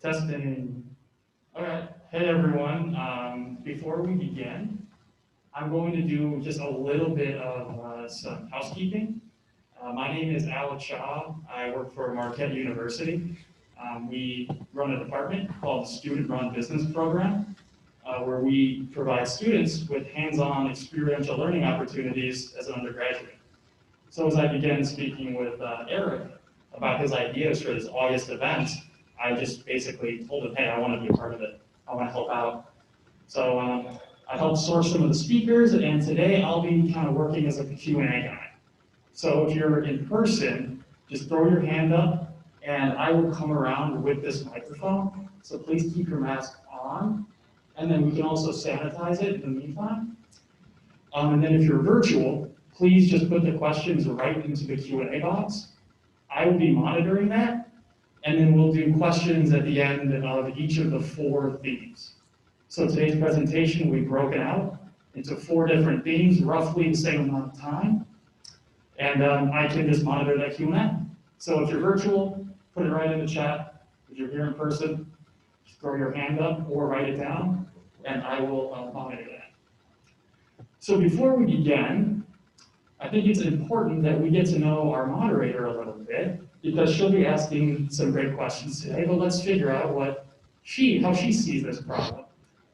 Testing. All right. Hey, everyone. Before we begin, I'm going to do just a little bit of some housekeeping. My name is Alex Shaw. I work for Marquette University. We run a department called the Student Run Business Program, where we provide students with hands-on experiential learning opportunities as an undergraduate. So as I began speaking with Eric about his ideas for this August event, I just basically told him, hey, I want to be a part of it. I want to help out. So I helped source some of the speakers, and today I'll be kind of working as a Q&A guy. So if you're in person, just throw your hand up, and I will come around with this microphone. So please keep your mask on, and then we can also sanitize it in the meantime. And then if you're virtual, please just put the questions right into the Q&A box. I will be monitoring that, and then we'll do questions at the end of each of the 4 themes. So today's presentation will be broken out into 4 different themes, roughly the same amount of time. And I can just monitor that Q&A. So if you're virtual, put it right in the chat. If you're here in person, just throw your hand up or write it down, and I will monitor that. So before we begin, I think it's important that we get to know our moderator a little bit, because she'll be asking some great questions today, but let's figure out how she sees this problem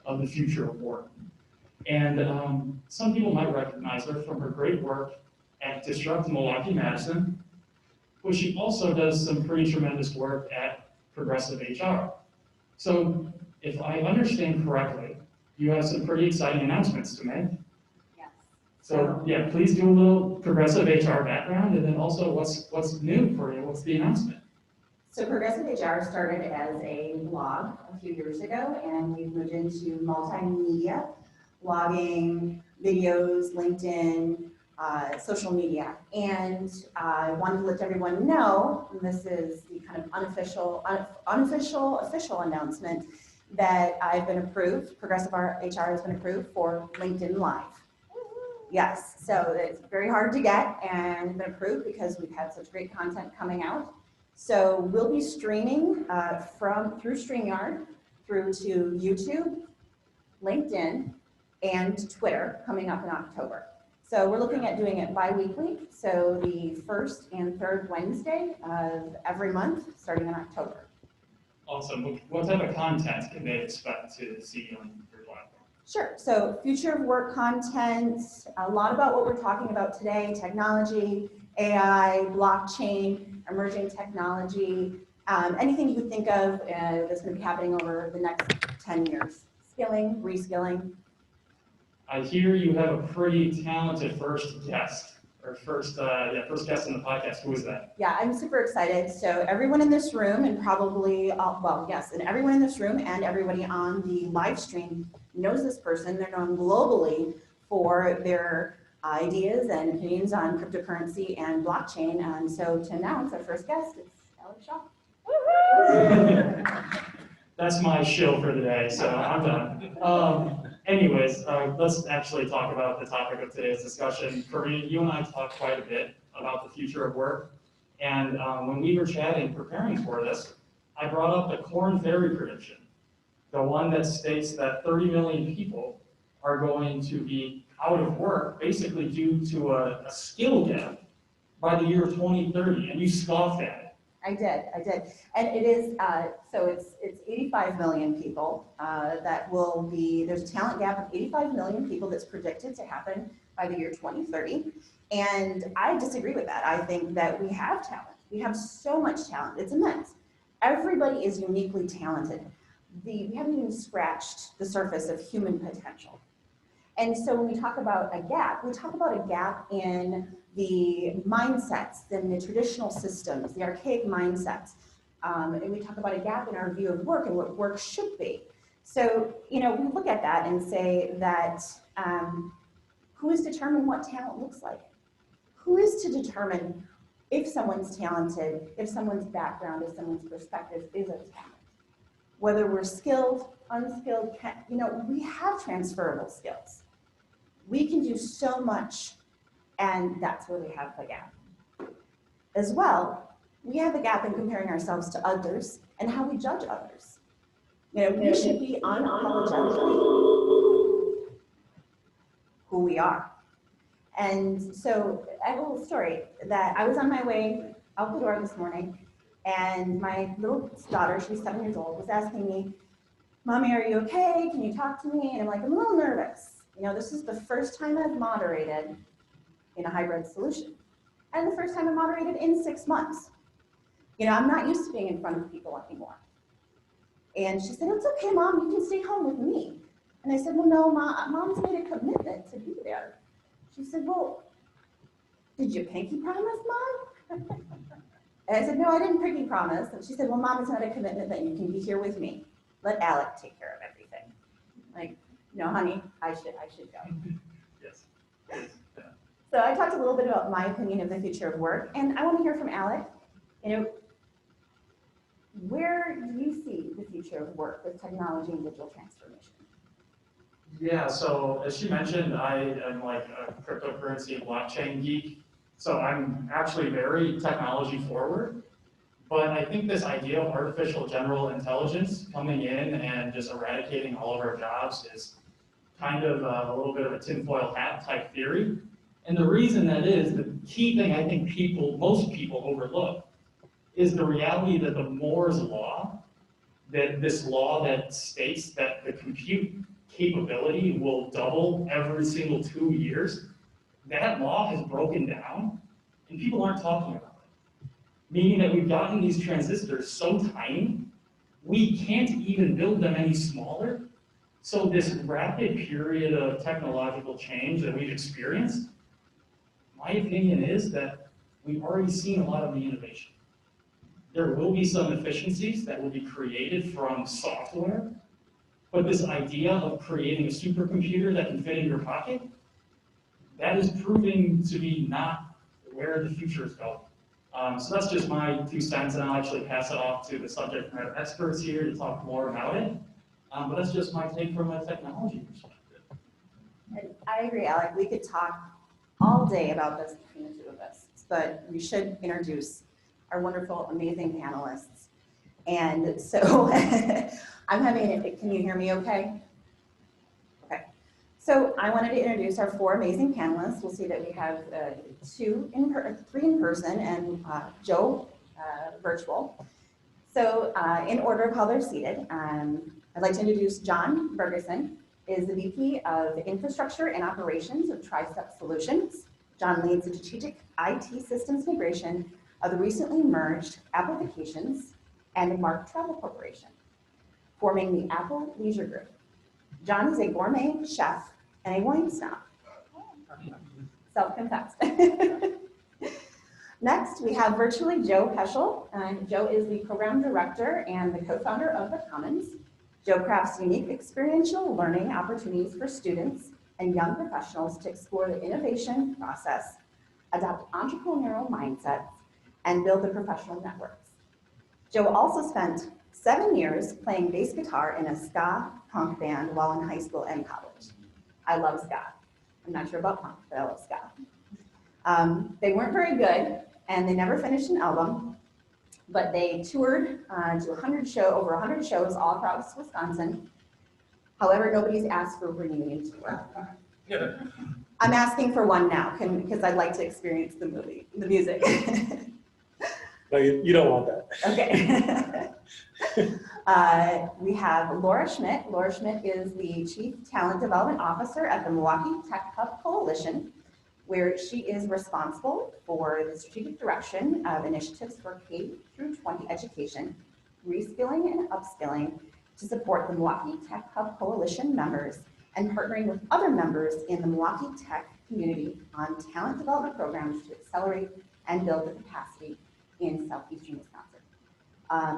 of the future of work. And some people might recognize her from her great work at Disrupt Milwaukee Madison, but she also does some pretty tremendous work at Progressive HR. So if I understand correctly, you have some pretty exciting announcements to make. So yeah, please do a little Progressive HR background, and then also what's new for you? What's the announcement? So Progressive HR started as a blog a few years ago, and we've moved into multimedia, blogging, videos, LinkedIn, social media. And I wanted to let everyone know, and this is the kind of official announcement, that I've been approved, Progressive HR has been approved for LinkedIn Live. Yes, so it's very hard to get and been approved because we've had such great content coming out. So we'll be streaming through StreamYard through to YouTube, LinkedIn, and Twitter coming up in October. So we're looking at doing it bi-weekly, so the 1st and 3rd Wednesday of every month starting in October. Awesome. What type of content can they expect to see on your platform? Sure. So future of work content, a lot about what we're talking about today, technology, AI, blockchain, emerging technology, anything you could think of that's going to be happening over the next 10 years. Skilling, reskilling. I hear you have a pretty talented first guest, or first guest in the podcast. Who is that? Yeah, I'm super excited. So everyone in this room, and probably, and everyone in this room and everybody on the live stream knows this person. They're known globally for their ideas and opinions on cryptocurrency and blockchain. And so to announce our first guest, it's Alex Shaw. That's my shill for the day, so I'm done. Anyways, let's actually talk about the topic of today's discussion. Corinne, you and I talked quite a bit about the future of work. And when we were chatting, preparing for this, I brought up the Corn Ferry prediction. The one that states that 30 million people are going to be out of work, basically due to a skill gap by the year 2030, and you scoffed at it. I did. And it is, so it's 85 million people that will be, there's a talent gap of 85 million people that's predicted to happen by the year 2030. And I disagree with that. I think that we have talent. We have so much talent. It's immense. Everybody is uniquely talented. We haven't even scratched the surface of human potential. And so when we talk about a gap, we talk about a gap in the mindsets, in the traditional systems, the archaic mindsets. And we talk about a gap in our view of work and what work should be. So, we look at that and say that who is determining what talent looks like? Who is to determine if someone's talented, if someone's background, if someone's perspective is a talent? Whether we're skilled, unskilled, we have transferable skills. We can do so much, and that's where we have the gap. As well, we have a gap in comparing ourselves to others and how we judge others. We should be unapologetically who we are. And so I have a little story that I was on my way out the door this morning, and my little daughter, she's 7 years old, was asking me, "Mommy, are you okay? Can you talk to me?" And I'm like, "I'm a little nervous. This is the first time I've moderated in a hybrid solution, and the first time I moderated in 6 months. I'm not used to being in front of people anymore." And she said, "It's okay, Mom, you can stay home with me." And I said, "Well, no, Mom's made a commitment to be there." She said, "Well, did you pinky promise, Mom?" And I said, "No, I didn't pinky promise." And she said, "Well, Mom, it's not a commitment that you can be here with me. Let Alec take care of everything." Like, "No, honey, I should go." Yes. So I talked a little bit about my opinion of the future of work, and I want to hear from Alec. Where do you see the future of work with technology and digital transformation? Yeah, so as she mentioned, I am like a cryptocurrency and blockchain geek. So I'm actually very technology forward. But I think this idea of artificial general intelligence coming in and just eradicating all of our jobs is kind of a little bit of a tinfoil hat type theory. And the reason that is, the key thing I think most people overlook is the reality that the Moore's law, that this law that states that the compute capability will double every single 2 years, that law has broken down and people aren't talking about it. Meaning that we've gotten these transistors so tiny, we can't even build them any smaller. So this rapid period of technological change that we've experienced, my opinion is that we've already seen a lot of the innovation. There will be some efficiencies that will be created from software, but this idea of creating a supercomputer that can fit in your pocket, that is proving to be not where the future is going. So that's just my 2 cents, and I'll actually pass it off to the subject matter experts here to talk more about it. But that's just my take from a technology perspective. And I agree, Alec. We could talk all day about this between the two of us, but we should introduce our wonderful, amazing panelists. And so can you hear me okay? Okay. So I wanted to introduce our 4 amazing panelists. We'll see that we have 3 in person and Joe virtual. So in order of how they're seated, I'd like to introduce John Bergeson, is the VP of Infrastructure and Operations of Tricep Solutions. John leads the strategic IT systems migration of the recently merged Applications and the Mark Travel Corporation, forming the Apple Leisure Group. John is a gourmet chef and a wine snob. Self-confessed. Next, we have virtually Joe Peschel. Joe is the program director and the co-founder of The Commons. Joe crafts unique experiential learning opportunities for students and young professionals to explore the innovation process, adopt entrepreneurial mindsets, and build the professional networks. Joe also spent 7 years playing bass guitar in a ska punk band while in high school and college. I love ska. I'm not sure about punk, but I love ska. They weren't very good, and they never finished an album, but they toured to over 100 shows all across Wisconsin. However, nobody's asked for a reunion tour. I'm asking for one now, because I'd like to experience the music. No, you don't want that. Okay. We have Laura Schmidt. Laura Schmidt is the Chief Talent Development Officer at the Milwaukee Tech Hub Coalition, where she is responsible for the strategic direction of initiatives for K-20 education, reskilling and upskilling to support the Milwaukee Tech Hub Coalition members and partnering with other members in the Milwaukee Tech community on talent development programs to accelerate and build the capacity in southeastern Wisconsin.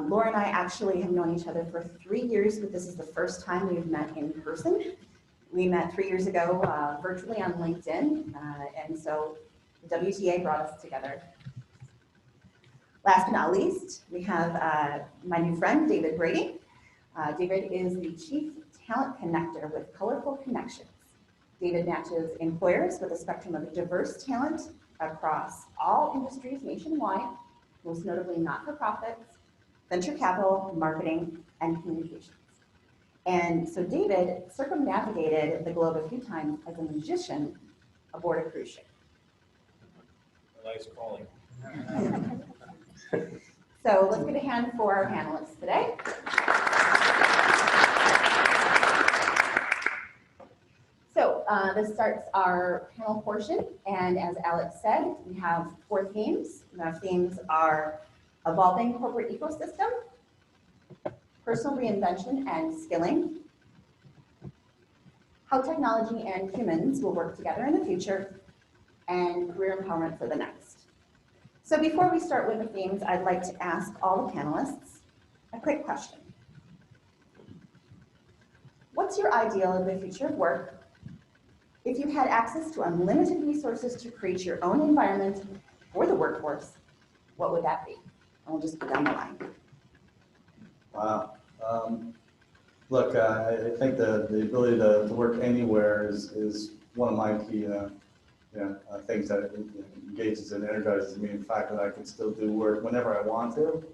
Laura and I actually have known each other for 3 years, but this is the first time we've met in person. We met 3 years ago virtually on LinkedIn, and so the WTA brought us together. Last but not least, we have my new friend, David Brady. David is the Chief Talent Connector with Colorful Connections. David matches employers with a spectrum of diverse talent across all industries nationwide, most notably not-for-profits, venture capital, marketing, and communications. And so David circumnavigated the globe a few times as a magician aboard a cruise ship. Nice calling. So let's get a hand for our panelists today. So this starts our panel portion, and as Alex said, we have 4 themes. And our themes are evolving corporate ecosystem, personal reinvention and skilling, how technology and humans will work together in the future, and career empowerment for the next. So before we start with the themes, I'd like to ask all the panelists a quick question. What's your ideal of the future of work if you had access to unlimited resources to create your own environment for the workforce? What would that be? And we'll just go down the line. Wow. Look, I think the ability to work anywhere is one of my key things that engages and energizes me. In fact, that I can still do work whenever I want to,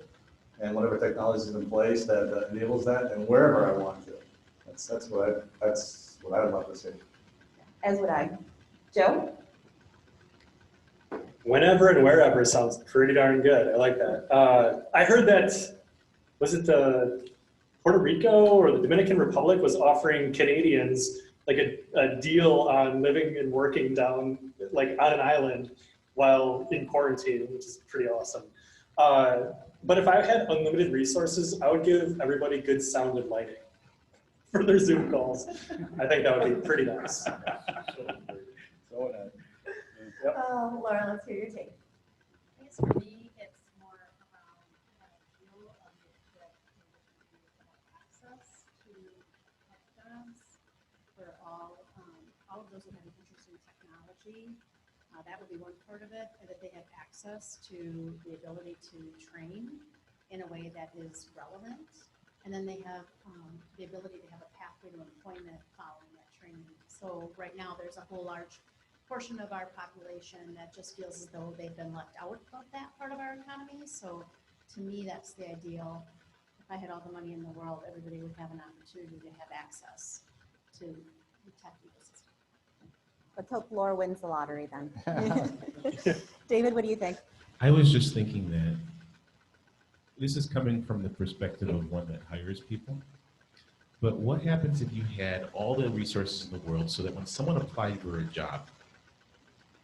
and whatever technology is in place that enables that, and wherever I want to. That's what I would love to see. As would I. Joe? Whenever and wherever sounds pretty darn good. I like that. I heard that, was it Puerto Rico or the Dominican Republic was offering Canadians like a deal on living and working down like on an island while in quarantine, which is pretty awesome. But if I had unlimited resources, I would give everybody good sound and lighting for their Zoom calls. I think that would be pretty nice. Laura, let's hear your take. I guess for me, it's more around view of the access to tech jobs for all of those who have an interest in technology. That would be one part of it, and that they have access to the ability to train in a way that is relevant. And then they have the ability to have a pathway to employment following that training. So right now, there's a whole large portion of our population that just feels as though they've been left out of that part of our economy. So to me, that's the ideal. If I had all the money in the world, everybody would have an opportunity to have access to the tech ecosystem. Let's hope Laura wins the lottery then. David, what do you think? I was just thinking that this is coming from the perspective of one that hires people. But what happens if you had all the resources in the world so that when someone applied for a job,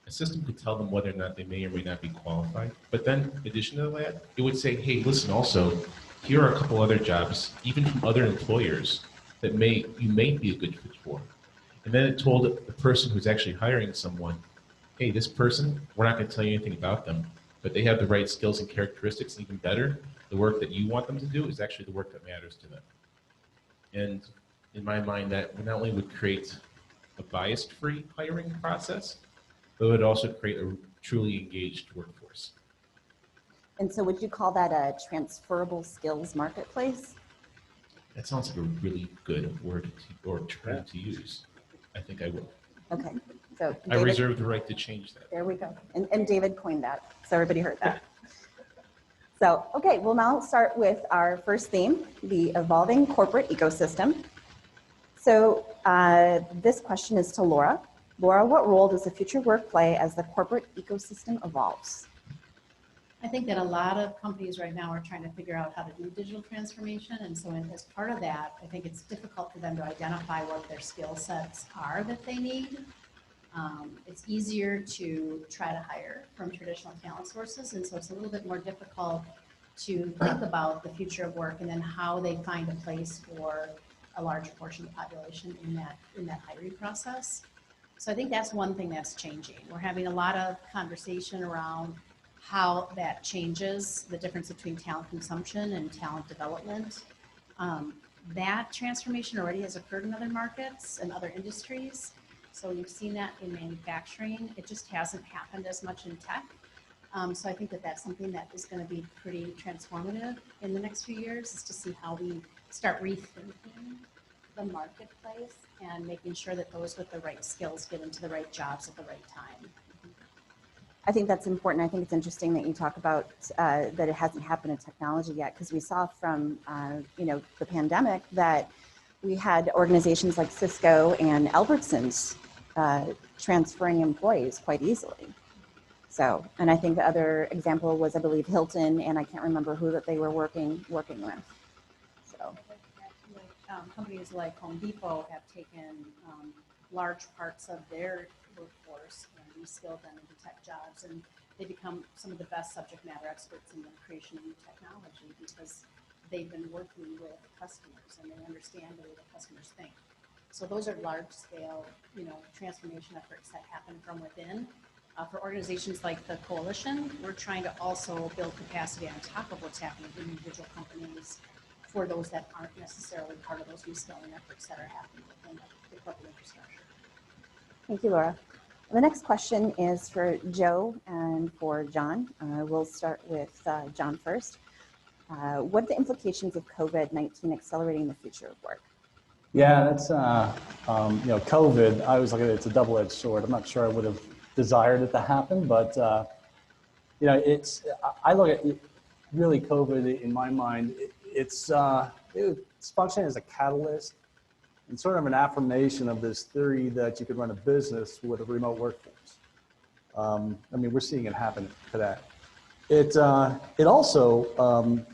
a system could tell them whether or not they may or may not be qualified. But then, in addition to that, it would say, hey, listen, also, here are a couple other jobs, even from other employers, that you may be a good fit for. And then it told the person who's actually hiring someone, hey, this person, we're not going to tell you anything about them, but they have the right skills and characteristics. And even better, the work that you want them to do is actually the work that matters to them. And in my mind, that not only would create a bias-free hiring process, but it would also create a truly engaged workforce. And so would you call that a transferable skills marketplace? That sounds like a really good word or term to use. I think I will. Okay, so I David, reserve the right to change that. there we go. And David coined that, so everybody heard that. So, okay, we'll now start with our first theme, the evolving corporate ecosystem. So this question is to Laura. Laura, what role does the future work play as the corporate ecosystem evolves? I think that a lot of companies right now are trying to figure out how to do digital transformation. And so as part of that, I think it's difficult for them to identify what their skill sets are that they need. It's easier to try to hire from traditional talent sources. And so it's a little bit more difficult to think about the future of work and then how they find a place for a large portion of the population in that hiring process. So I think that's one thing that's changing. We're having a lot of conversation around how that changes the difference between talent consumption and talent development. That transformation already has occurred in other markets and other industries. So you've seen that in manufacturing. It just hasn't happened as much in tech. So I think that that's something that is going to be pretty transformative in the next few years, is to see how we start rethinking the marketplace and making sure that those with the right skills get into the right jobs at the right time. I think that's important. I think it's interesting that you talk about that it hasn't happened in technology yet, because we saw from the pandemic that we had organizations like Cisco and Albertsons transferring employees quite easily. So, and I think the other example was, I believe, Hilton, and I can't remember who that they were working with. So, Companies like Home Depot have taken large parts of their workforce and reskilled them into tech jobs, and they become some of the best subject matter experts in the creation of new technology because they've been working with customers and they understand the way the customers think. So those are large-scale, transformation efforts that happen from within. For organizations like the Coalition, we're trying to also build capacity on top of what's happening in individual companies for those that aren't necessarily part of those reskilling efforts that are happening within the corporate infrastructure. thank you, Laura. The next question is for Joe and for John. We'll start with John first. What are the implications of COVID-19 accelerating the future of work? Yeah, that's, COVID, I always look at it, it's a double-edged sword. I'm not sure I would have desired it to happen, but, I look at it, really COVID in my mind, it's functioning as a catalyst and sort of an affirmation of this theory that you could run a business with a remote workforce. We're seeing it happen today. It also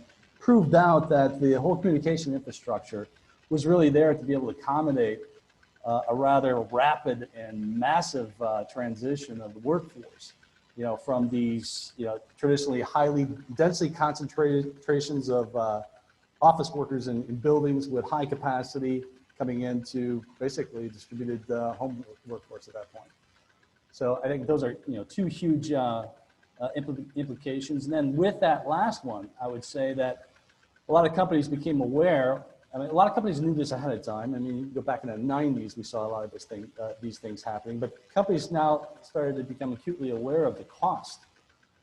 proved out that the whole communication infrastructure was really there to be able to accommodate a rather rapid and massive transition of the workforce, from these, traditionally highly densely concentrations of office workers in buildings with high capacity coming into basically distributed home workforce at that point. So I think those are, two huge implications. And then with that last one, I would say that a lot of companies became aware. A lot of companies knew this ahead of time. You go back in the 90s, we saw a lot of these things happening, but companies now started to become acutely aware of the cost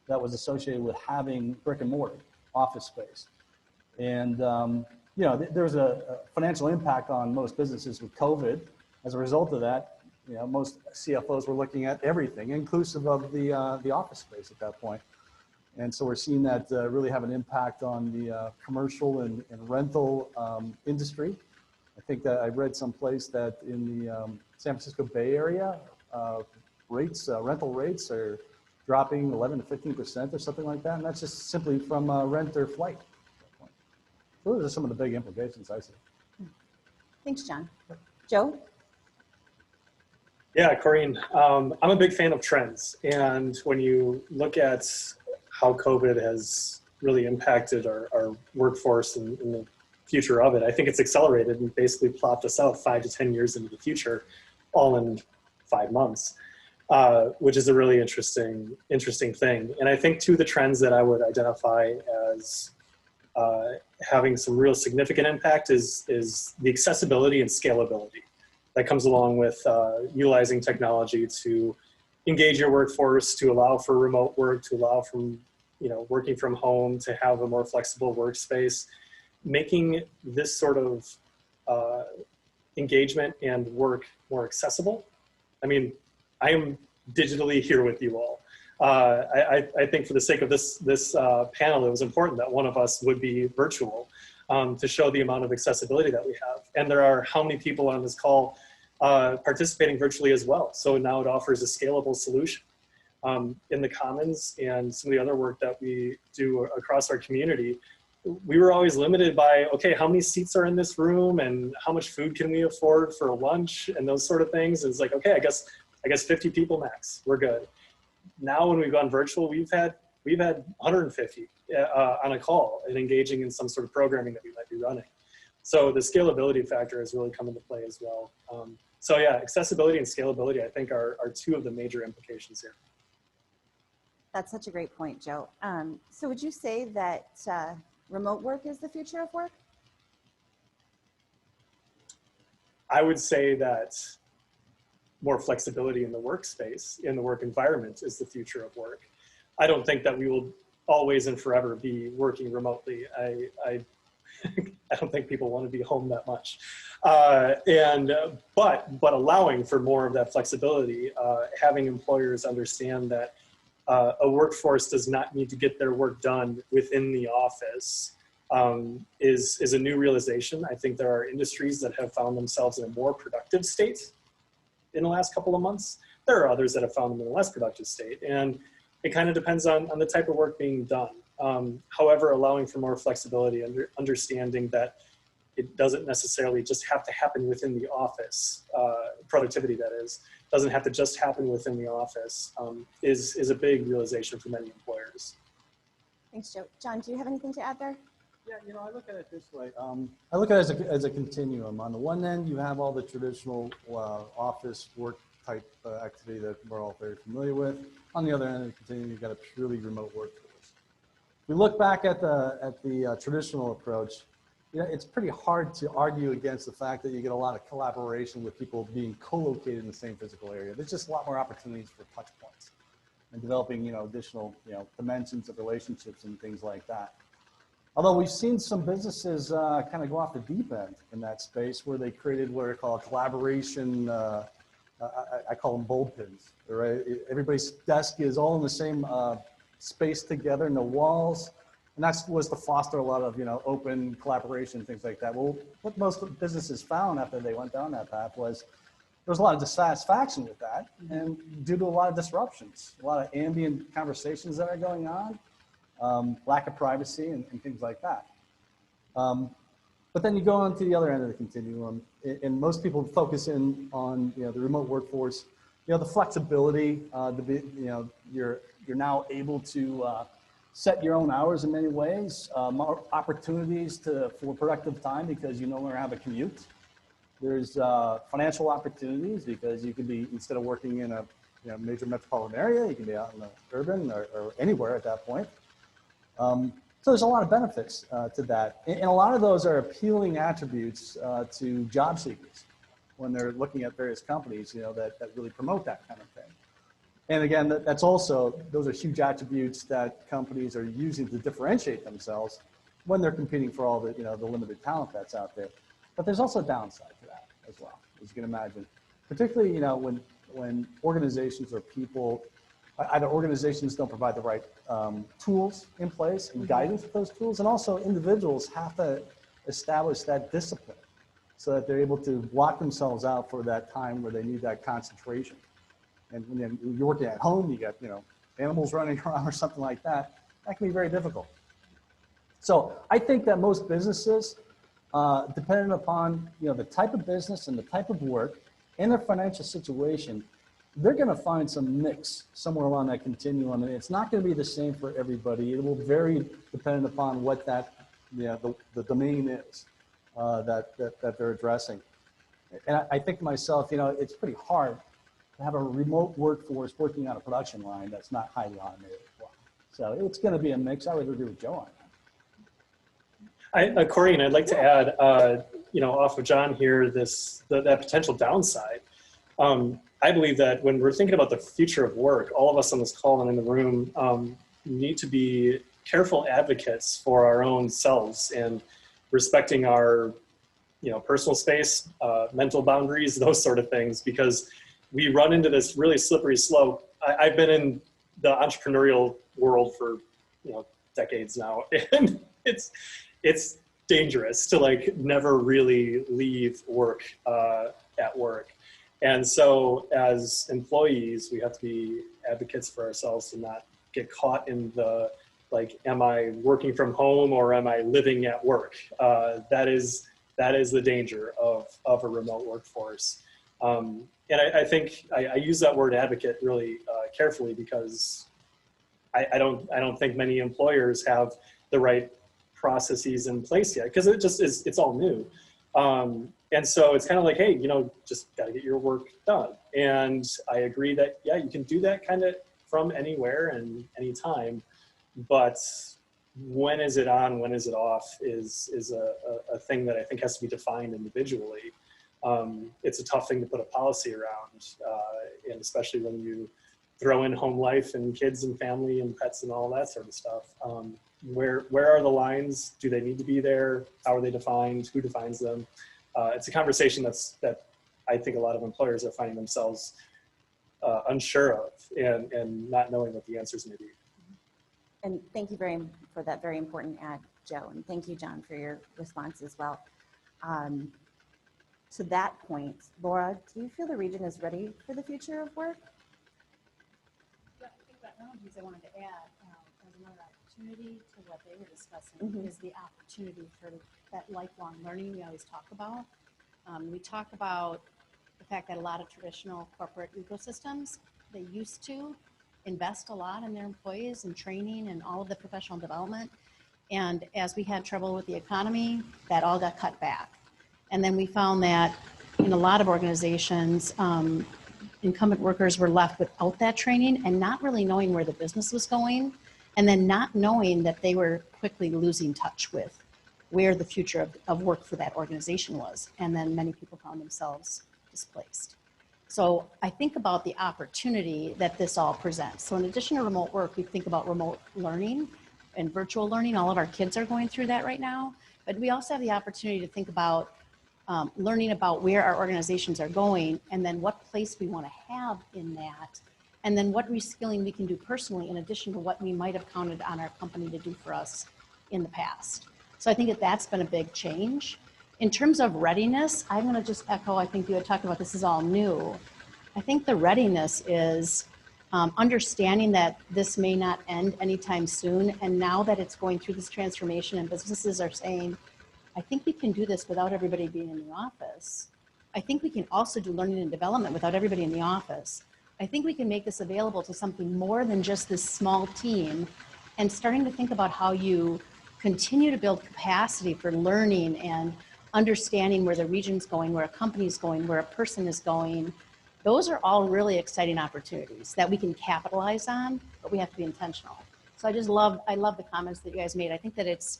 that was associated with having brick and mortar office space. And, there's a financial impact on most businesses with COVID. As a result of that, most CFOs were looking at everything, inclusive of the office space at that point. And so we're seeing that really have an impact on the commercial and rental industry. I think that I read someplace that in the San Francisco Bay Area, rental rates are dropping 11 to 15% or something like that. And that's just simply from rent or flight. Those are some of the big implications I see. Thanks, John. Joe? Yeah, Corinne, I'm a big fan of trends. And when you look at how COVID has really impacted our workforce and the future of it, I think it's accelerated and basically plopped us out 5 to 10 years into the future, all in 5 months, which is a really interesting thing. And I think two of the trends that I would identify as having some real significant impact is the accessibility and scalability that comes along with utilizing technology to engage your workforce, to allow for remote work, to allow for working from home, to have a more flexible workspace, making this sort of engagement and work more accessible. I am digitally here with you all. I think for the sake of this panel, it was important that one of us would be virtual to show the amount of accessibility that we have. And there are how many people on this call participating virtually as well. So now it offers a scalable solution. In the Commons and some of the other work that we do across our community, we were always limited by, okay, how many seats are in this room and how much food can we afford for lunch and those sort of things. And it's like, okay, I guess 50 people max, we're good. Now when we've gone virtual, we've had 150 on a call and engaging in some sort of programming that we might be running. So the scalability factor has really come into play as well. So yeah, accessibility and scalability, I think are two of the major implications here. That's such a great point, Joe. So would you say that remote work is the future of work? I would say that more flexibility in the workspace, in the work environment is the future of work. I don't think that we will always and forever be working remotely. I don't think people want to be home that much. But allowing for more of that flexibility, having employers understand that a workforce does not need to get their work done within the office is a new realization. I think there are industries that have found themselves in a more productive state in the last couple of months. There are others that have found them in a less productive state. And it kind of depends on the type of work being done. However, allowing for more flexibility, understanding that it doesn't necessarily just have to happen within the office, productivity that is, doesn't have to just happen within the office, is a big realization for many employers. Thanks, Joe. John, do you have anything to add there? Yeah, you know, I look at it this way. I look at it as a continuum. On the one end, you have all the traditional office work type activity that we're all very familiar with. On the other end of the continuum, you've got a purely remote workforce. If we look back at the traditional approach, you know, it's pretty hard to argue against the fact that you get a lot of collaboration with people being co-located in the same physical area. There's just a lot more opportunities for touch points and developing, you know, additional, you know, dimensions of relationships and things like that. Although we've seen some businesses kind of go off the deep end in that space where they created what are called collaboration, I call them bullpens, right? Everybody's desk is all in the same space together, no walls. And that was to foster a lot of, you know, open collaboration, things like that. Well, what most businesses found after they went down that path was there was a lot of dissatisfaction with that, and due to a lot of disruptions, a lot of ambient conversations that are going on, lack of privacy and things like that. But then you go on to the other end of the continuum, and most people focus in on, you know, the remote workforce, you know, the flexibility, you know, you're now able to set your own hours in many ways, more opportunities for productive time because you no longer have a commute. There's financial opportunities because you could be, instead of working in a, you know, major metropolitan area, you can be out in the urban or anywhere at that point. So there's a lot of benefits to that. And a lot of those are appealing attributes to job seekers when they're looking at various companies, you know, that really promote that kind of thing. And again, that's also, those are huge attributes that companies are using to differentiate themselves when they're competing for all the, you know, the limited talent that's out there. But there's also a downside to that as well, as you can imagine. Particularly, you know, when organizations or people, either organizations don't provide the right tools in place and guidance with those tools, and also individuals have to establish that discipline so that they're able to block themselves out for that time where they need that concentration. And when you're working at home, you got, you know, animals running around or something like that, that can be very difficult. So I think that most businesses, depending upon, you know, the type of business and the type of work and their financial situation, they're going to find some mix somewhere along that continuum, and it's not going to be the same for everybody. It will vary depending upon what that, you know, the domain is that they're addressing. And I think to myself, you know, it's pretty hard to have a remote workforce working on a production line that's not highly automated as well. So it's going to be a mix. I would agree with Joe on that. Corrine, I'd like to add, you know, off of John here, that potential downside. I believe that when we're thinking about the future of work, all of us on this call and in the room need to be careful advocates for our own selves and respecting our, you know, personal space, mental boundaries, those sort of things, because we run into this really slippery slope. I've been in the entrepreneurial world for, you know, decades now, and it's dangerous to like never really leave work at work. And so as employees, we have to be advocates for ourselves to not get caught in the, like, am I working from home or am I living at work? That is the danger of a remote workforce. And I think I use that word advocate really carefully because I don't think many employers have the right processes in place yet, because it just is, it's all new. And so it's kind of like, hey, you know, just got to get your work done. And I agree that, yeah, you can do that kind of from anywhere and anytime, but when is it on, when is it off is a thing that I think has to be defined individually. It's a tough thing to put a policy around, and especially when you throw in home life and kids and family and pets and all that sort of stuff. Where are the lines? Do they need to be there? How are they defined? Who defines them? It's a conversation that I think a lot of employers are finding themselves unsure of and not knowing what the answers may be. And thank you for that very important Joe, and thank you, John, for your response as well. To that point, Laura, do you feel the region is ready for the future of work? Yeah, I think that one of the things I wanted to add as another opportunity to what they were discussing is the opportunity for that lifelong learning we always talk about. We talk about the fact that a lot of traditional corporate ecosystems, they used to invest a lot in their employees and training and all of the professional development. And as we had trouble with the economy, that all got cut back. And then we found that in a lot of organizations, incumbent workers were left without that training and not really knowing where the business was going, and then not knowing that they were quickly losing touch with where the future of work for that organization was. And then many people found themselves displaced. So I think about the opportunity that this all presents. So in addition to remote work, we think about remote learning and virtual learning. All of our kids are going through that right now. But we also have the opportunity to think about learning about where our organizations are going, and then what place we want to have in that, and then what reskilling we can do personally in addition to what we might have counted on our company to do for us in the past. So I think that that's been a big change. In terms of readiness, I'm going to just echo, I think you had talked about this is all new. I think the readiness is understanding that this may not end anytime soon, and now that it's going through this transformation and businesses are saying, I think we can do this without everybody being in the office. I think we can also do learning and development without everybody in the office. I think we can make this available to something more than just this small team, and starting to think about how you continue to build capacity for learning and understanding where the region's going, where a company's going, where a person is going. Those are all really exciting opportunities that we can capitalize on, but we have to be intentional. So I love the comments that you guys made. I think that it's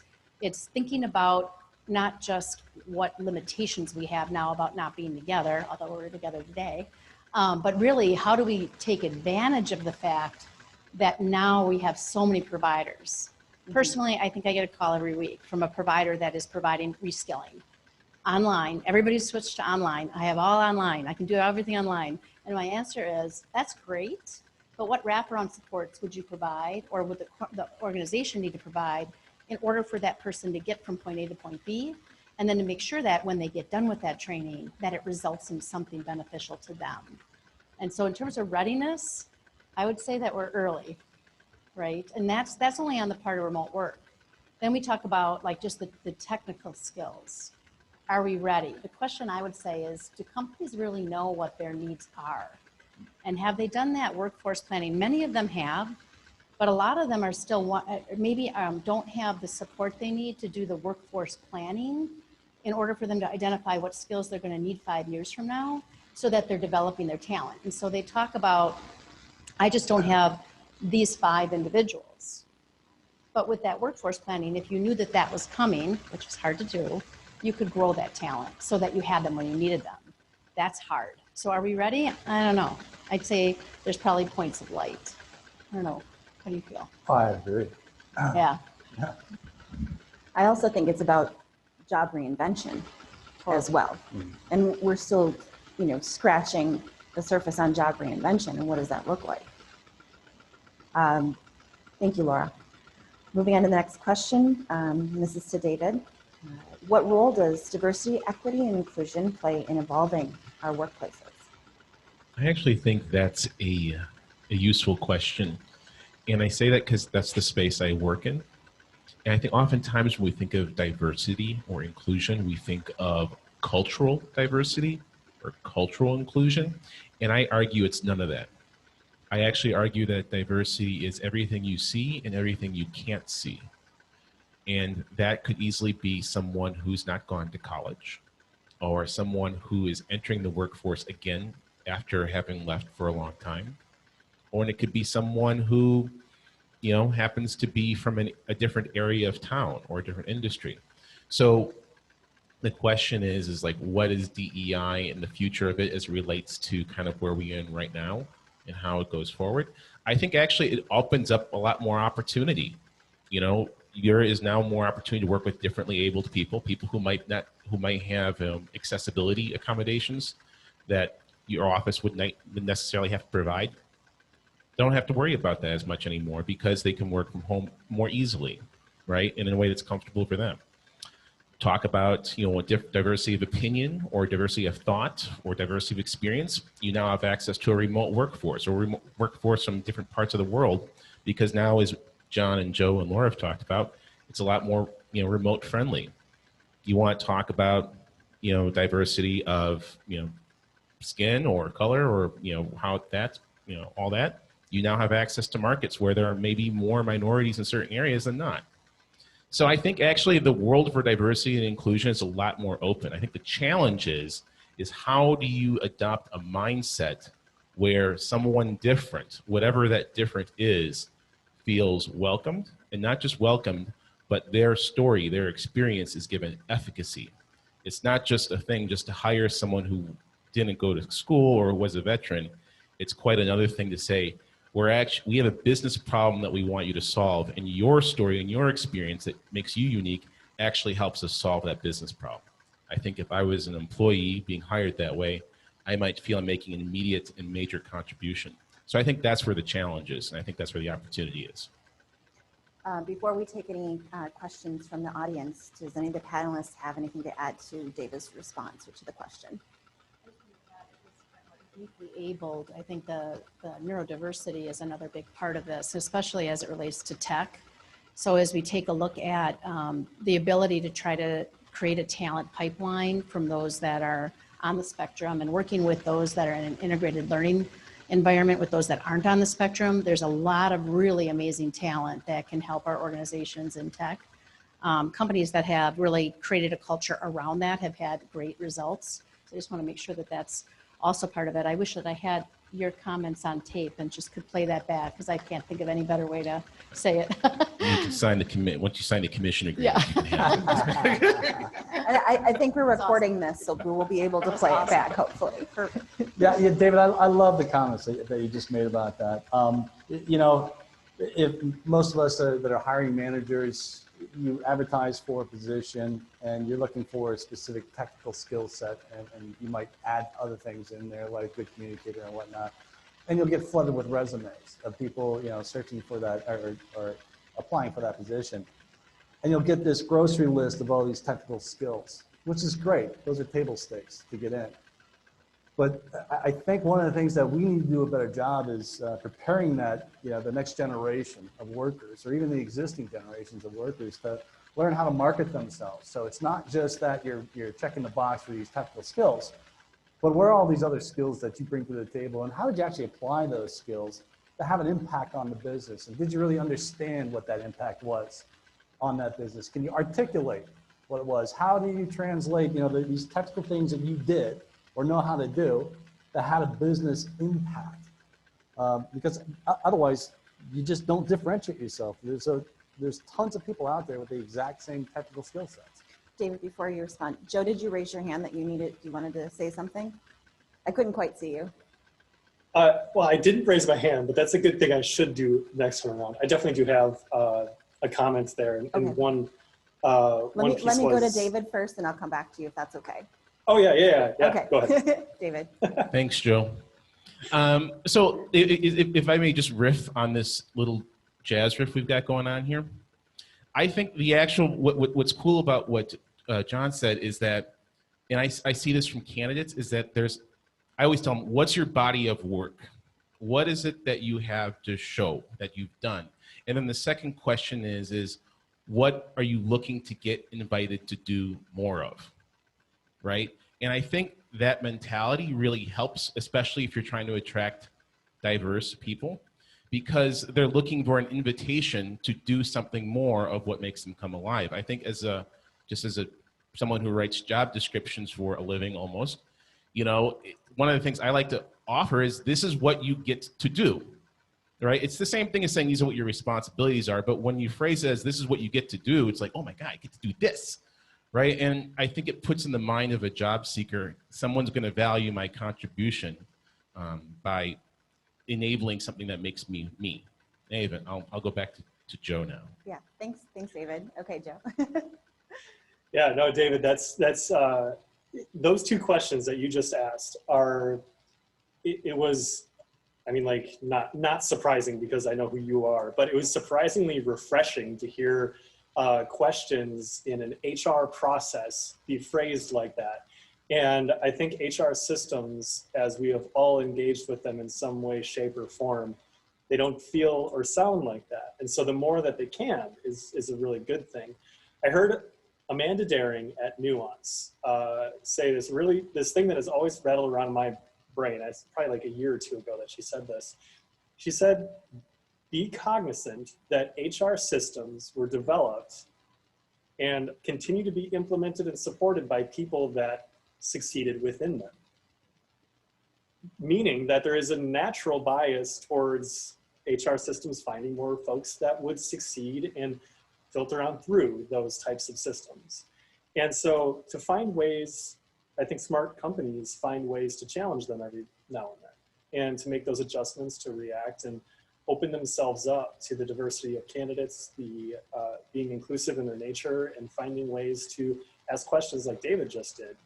thinking about not just what limitations we have now about not being together, although we're together today, but really how do we take advantage of the fact that now we have so many providers. Personally, I think I get a call every week from a provider that is providing reskilling online. Everybody's switched to online. I have all online. I can do everything online. And my answer is, that's great, but what wraparound supports would you provide, or would the organization need to provide in order for that person to get from point A to point B, and then to make sure that when they get done with that training, that it results in something beneficial to them. And so in terms of readiness, I would say that we're early, right? And that's only on the part of remote work. Then we talk about like just the technical skills. Are we ready? The question I would say is, do companies really know what their needs are? And have they done that workforce planning? Many of them have, but a lot of them are still maybe don't have the support they need to do the workforce planning in order for them to identify what skills they're going to need 5 years from now, so that they're developing their talent. And so they talk about, I just don't have these 5 individuals. But with that workforce planning, if you knew that that was coming, which is hard to do, you could grow that talent so that you had them when you needed them. That's hard. So are we ready? I don't know. I'd say there's probably points of light. I don't know. How do you feel? I agree. Yeah. I also think it's about job reinvention as well. And we're still, scratching the surface on job reinvention, and what does that look like? Thank you, Laura. Moving on to the next question. This is to David. What role does diversity, equity, and inclusion play in evolving our workplaces? I actually think that's a useful question. And I say that because that's the space I work in. And I think oftentimes when we think of diversity or inclusion, we think of cultural diversity or cultural inclusion. And I argue it's none of that. I actually argue that diversity is everything you see and everything you can't see. And that could easily be someone who's not gone to college, or someone who is entering the workforce again after having left for a long time. Or it could be someone who, happens to be from a different area of town or a different industry. So the question is like, what is DEI and the future of it as it relates to kind of where we're in right now and how it goes forward? I think actually it opens up a lot more opportunity. There is now more opportunity to work with differently abled people who might have accessibility accommodations that your office wouldn't necessarily have to provide. Don't have to worry about that as much anymore because they can work from home more easily. right? In a way that's comfortable for them. Talk about, you know, a diversity of opinion or diversity of thought or diversity of experience. You now have access to a remote workforce or remote workforce from different parts of the world, because now, as John and Joe and Laura have talked about, it's a lot more, you know, remote friendly. You want to talk about, you know, diversity of, you know, skin or color or, you know, how that's, you know, all that. You now have access to markets where there are maybe more minorities in certain areas than not. So I think actually the world for diversity and inclusion is a lot more open. I think the challenge is how do you adopt a mindset where someone different, whatever that different is, feels welcomed, and not just welcomed, but their story, their experience is given efficacy. It's not just a thing just to hire someone who didn't go to school or was a veteran. It's quite another thing to say, we have a business problem that we want you to solve, and your story and your experience that makes you unique actually helps us solve that business problem. I think if I was an employee being hired that way, I might feel I'm making an immediate and major contribution. So I think that's where the challenge is, and I think that's where the opportunity is. Before we take any questions from the audience, does any of the panelists have anything to add to David's response or to the question? Uniquely abled, I think the neurodiversity is another big part of this, especially as it relates to tech. So as we take a look at the ability to try to create a talent pipeline from those that are on the spectrum and working with those that are in an integrated learning environment with those that aren't on the spectrum, there's a lot of really amazing talent that can help our organizations in tech. Companies that have really created a culture around that have had great results. So I just want to make sure that that's also part of it. I wish that I had your comments on tape and just could play that back, because I can't think of any better way to say it. You can sign the once you sign the commission agreement, Yeah. you can have it. And I think we're That's recording this, so we will be able to play it back, hopefully. Yeah, David, I love the comments that you just made about that. You know, if most of us that are hiring managers, you advertise for a position and you're looking for a specific technical skill set, and you might add other things in there like good communicator and whatnot, and you'll get flooded with resumes of people, you know, searching for that or applying for that position. And you'll get this grocery list of all these technical skills, which is great. Those are table stakes to get in. But I think one of the things that we need to do a better job is preparing that, you know, the next generation of workers, or even the existing generations of workers, to learn how to market themselves. So it's not just that you're checking the box for these technical skills, but what are all these other skills that you bring to the table, and how did you actually apply those skills to have an impact on the business? And did you really understand what that impact was on that business? Can you articulate what it was? How do you translate, you know, these technical things that you did or know how to do that had a business impact? Because otherwise, you just don't differentiate yourself. There's tons of people out there with the exact same technical skill sets. David, before you respond, Joe, did you raise your hand that you wanted to say something? I couldn't quite see you. Well, I didn't raise my hand, but that's a good thing I should do next time around. I definitely do have a comment there, and Okay. one Let me go to David first, and I'll come back to you if that's okay. Oh yeah. Okay. Go ahead. David. Thanks, Joe. So if I may just riff on this little jazz riff we've got going on here, I think the actual, what's cool about what John said is that, and I see this from candidates, is that I always tell them, what's your body of work? What is it that you have to show that you've done? And then the second question is what are you looking to get invited to do more of? Right? And I think that mentality really helps, especially if you're trying to attract diverse people, because they're looking for an invitation to do something more of what makes them come alive. I think someone who writes job descriptions for a living almost, you know, one of the things I like to offer is this is what you get to do, right? It's the same thing as saying these are what your responsibilities are, but when you phrase it as this is what you get to do, it's like, oh my God, I get to do this. Right, and I think it puts in the mind of a job seeker, someone's going to value my contribution by enabling something that makes me me. Anyway, I'll go back to Joe now. Yeah, thanks, David. Okay, Joe. Yeah, no, David, that's those two questions that you just asked are. It was, I mean, like not surprising because I know who you are, but it was surprisingly refreshing to hear questions in an HR process be phrased like that. And I think HR systems, as we have all engaged with them in some way, shape, or form, they don't feel or sound like that. And so the more that they can is a really good thing. I heard Amanda Daring at Nuance say this thing that has always rattled around in my brain. It's probably like a year or two ago that she said this. She said, be cognizant that HR systems were developed and continue to be implemented and supported by people that succeeded within them. Meaning that there is a natural bias towards HR systems finding more folks that would succeed and filter on through those types of systems. And so to find ways, I think smart companies find ways to challenge them every now and then, and to make those adjustments to react and open themselves up to the diversity of candidates, the being inclusive in their nature, and finding ways to ask questions like David just did,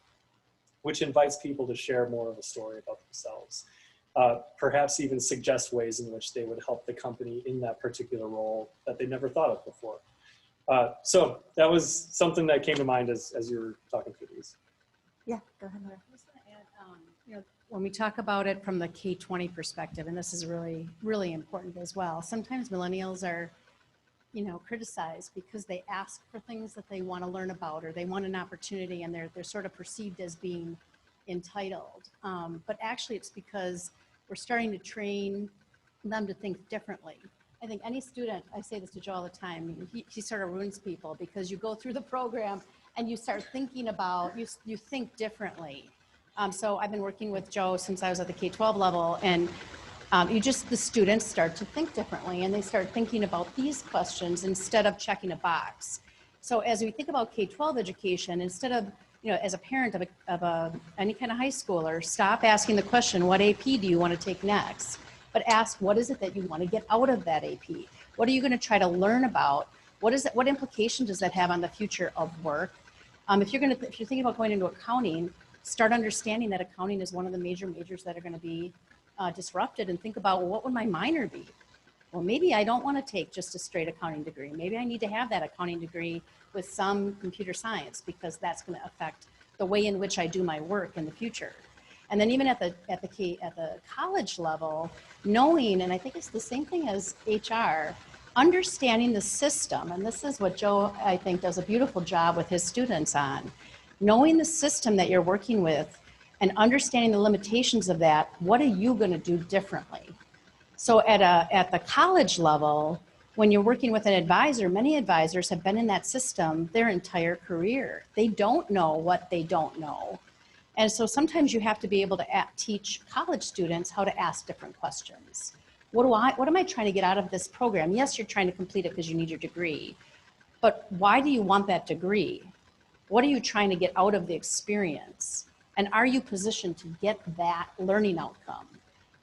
which invites people to share more of a story about themselves. Perhaps even suggest ways in which they would help the company in that particular role that they never thought of before. So that was something that came to mind as you were talking through these. Yeah, go ahead, Laura. I was going to add, when we talk about it from the K-20 perspective, and this is really, really important as well, sometimes millennials are, criticized because they ask for things that they want to learn about, or they want an opportunity, and they're sort of perceived as being entitled. But actually it's because we're starting to train them to think differently. I think any student, I say this to Joe all the time, he sort of ruins people because you go through the program and you start thinking about, you think differently. So I've been working with Joe since I was at the K-12 level, and the students start to think differently, and they start thinking about these questions instead of checking a box. So as we think about K-12 education, instead of, as a parent of any kind of high schooler, stop asking the question, what AP do you want to take next? But ask, what is it that you want to get out of that AP? What are you going to try to learn about? What implication does that have on the future of work? If you're thinking about going into accounting, start understanding that accounting is one of the majors that are going to be disrupted, and think about, well, what would my minor be? Well, maybe I don't want to take just a straight accounting degree. Maybe I need to have that accounting degree with some computer science, because that's going to affect the way in which I do my work in the future. And then even at the college level, knowing, and I think it's the same thing as HR, understanding the system, and this is what Joe, I think, does a beautiful job with his students on, knowing the system that you're working with and understanding the limitations of that. What are you going to do differently? So at the college level, when you're working with an advisor, many advisors have been in that system their entire career. They don't know what they don't know. And so sometimes you have to be able to teach college students how to ask different questions. What am I trying to get out of this program? Yes, you're trying to complete it because you need your degree, but why do you want that degree? What are you trying to get out of the experience? And are you positioned to get that learning outcome?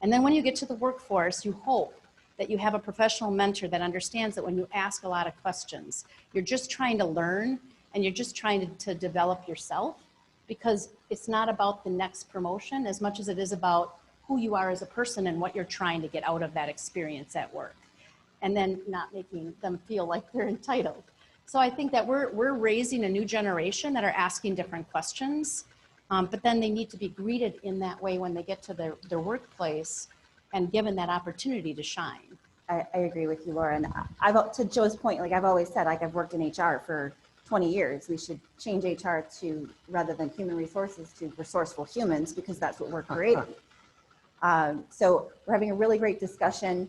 And then when you get to the workforce, you hope that you have a professional mentor that understands that when you ask a lot of questions, you're just trying to learn, and you're just trying to develop yourself, because it's not about the next promotion as much as it is about who you are as a person and what you're trying to get out of that experience at work, and then not making them feel like they're entitled. So I think that we're raising a new generation that are asking different questions, but then they need to be greeted in that way when they get to their workplace and given that opportunity to shine. I agree with you, Laura. And to Joe's point, like I've always said, like I've worked in HR for 20 years. We should change HR to, rather than human resources, to resourceful humans, because that's what we're creating. So we're having a really great discussion.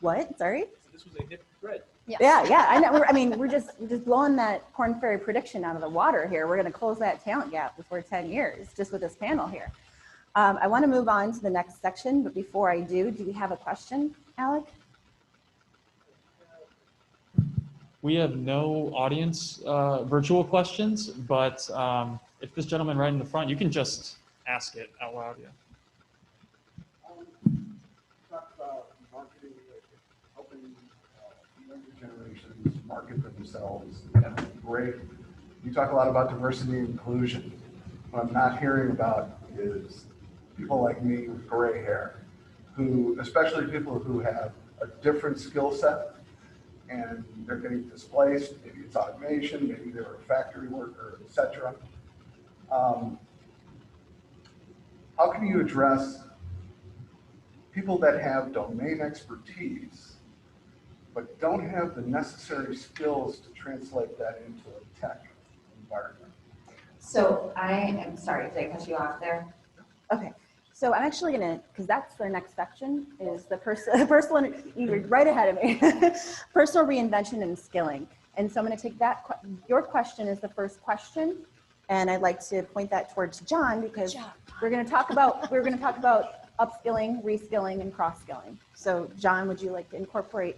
What? Sorry? This was a hip thread. Yeah. I know. We're just blowing that Corn Ferry prediction out of the water here. We're going to close that talent gap before 10 years, just with this panel here. I want to move on to the next section, but before I do we have a question, Alec? We have no audience virtual questions, but if this gentleman right in the front, you can just ask it out loud. Yeah. Talk about marketing, helping younger generations market for themselves. And great. You talk a lot about diversity and inclusion. What I'm not hearing about is people like me with gray hair, who, especially people who have a different skill set and they're getting displaced, maybe it's automation, maybe they're a factory worker, et cetera. How can you address people that have domain expertise but don't have the necessary skills to translate that into a tech environment? So I am sorry, did I cut you off there? Okay, so I'm actually gonna, because that's the next section, is the personal, you're right ahead of me, personal reinvention and skilling. And so I'm gonna take that, your question is the first question, and I'd like to point that towards John, because we're gonna talk about upskilling, reskilling, and cross-skilling. So John, would you like to incorporate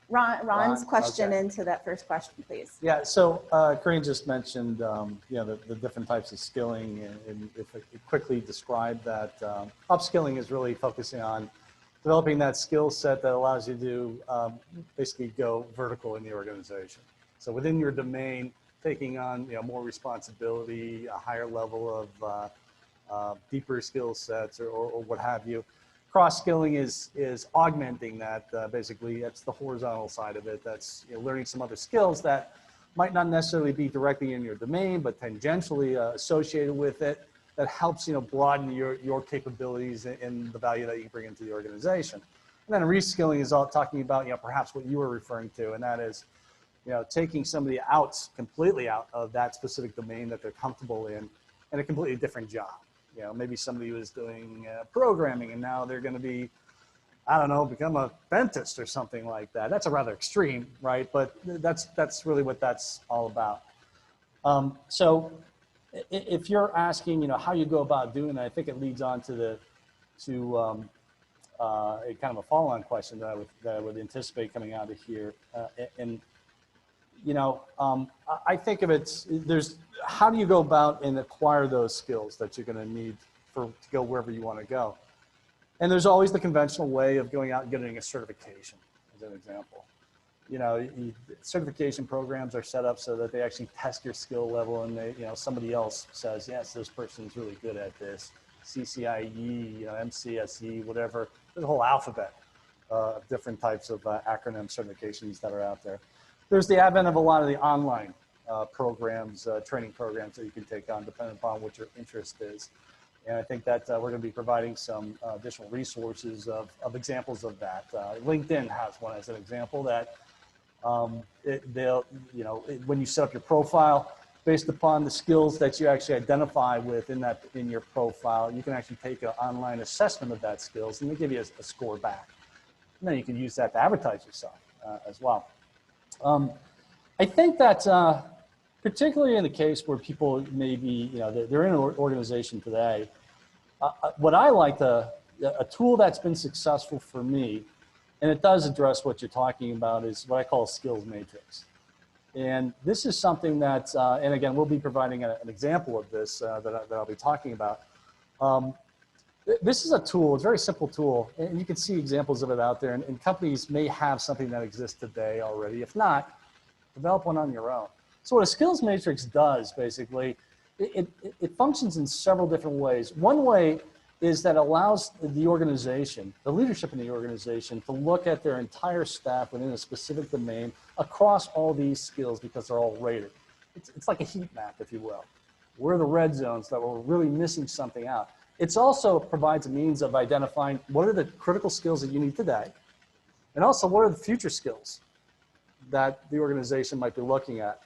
Ron's question into that first question, please? Yeah, so Corinne just mentioned, the different types of skilling, and if I could quickly describe that, upskilling is really focusing on developing that skill set that allows you to basically go vertical in the organization. So within your domain, taking on more responsibility, a higher level of deeper skill sets, or what have you. Cross-skilling is augmenting that. Basically, that's the horizontal side of it. That's learning some other skills that might not necessarily be directly in your domain, but tangentially associated with it. That helps broaden your capabilities and the value that you bring into the organization. And then reskilling is all talking about perhaps what you were referring to, and that is taking somebody completely out of that specific domain that they're comfortable in a completely different job. Maybe somebody was doing programming and now they're going to be, I don't know, become a dentist or something like that. That's a rather extreme, right? But that's really what that's all about. So if you're asking, how you go about doing that, I think it leads on to a kind of a follow-on question that I would anticipate coming out of here. I think of it, how do you go about and acquire those skills that you're going to need to go wherever you want to go? And there's always the conventional way of going out and getting a certification, as an example. Certification programs are set up so that they actually test your skill level, and somebody else says, yes, this person's really good at this. CCIE, MCSE, whatever. There's a whole alphabet of different types of acronym certifications that are out there. There's the advent of a lot of the online programs, training programs that you can take on depending upon what your interest is. And I think that we're going to be providing some additional resources of examples of that. LinkedIn has one as an example that when you set up your profile, based upon the skills that you actually identify with in your profile, you can actually take an online assessment of that skills, and they give you a score back. And then you can use that to advertise yourself as well. I think that particularly in the case where people maybe, they're in an organization today, what I like, a tool that's been successful for me, and it does address what you're talking about, is what I call a skills matrix. And this is something that, and again, we'll be providing an example of this that I'll be talking about. This is a tool, it's a very simple tool, and you can see examples of it out there, and companies may have something that exists today already. If not, develop one on your own. So what a skills matrix does, basically, it functions in several different ways. One way is that allows the organization, the leadership in the organization, to look at their entire staff within a specific domain across all these skills because they're all rated. It's like a heat map, if you will. Where are the red zones that we're really missing something out? It also provides a means of identifying what are the critical skills that you need today, and also what are the future skills that the organization might be looking at.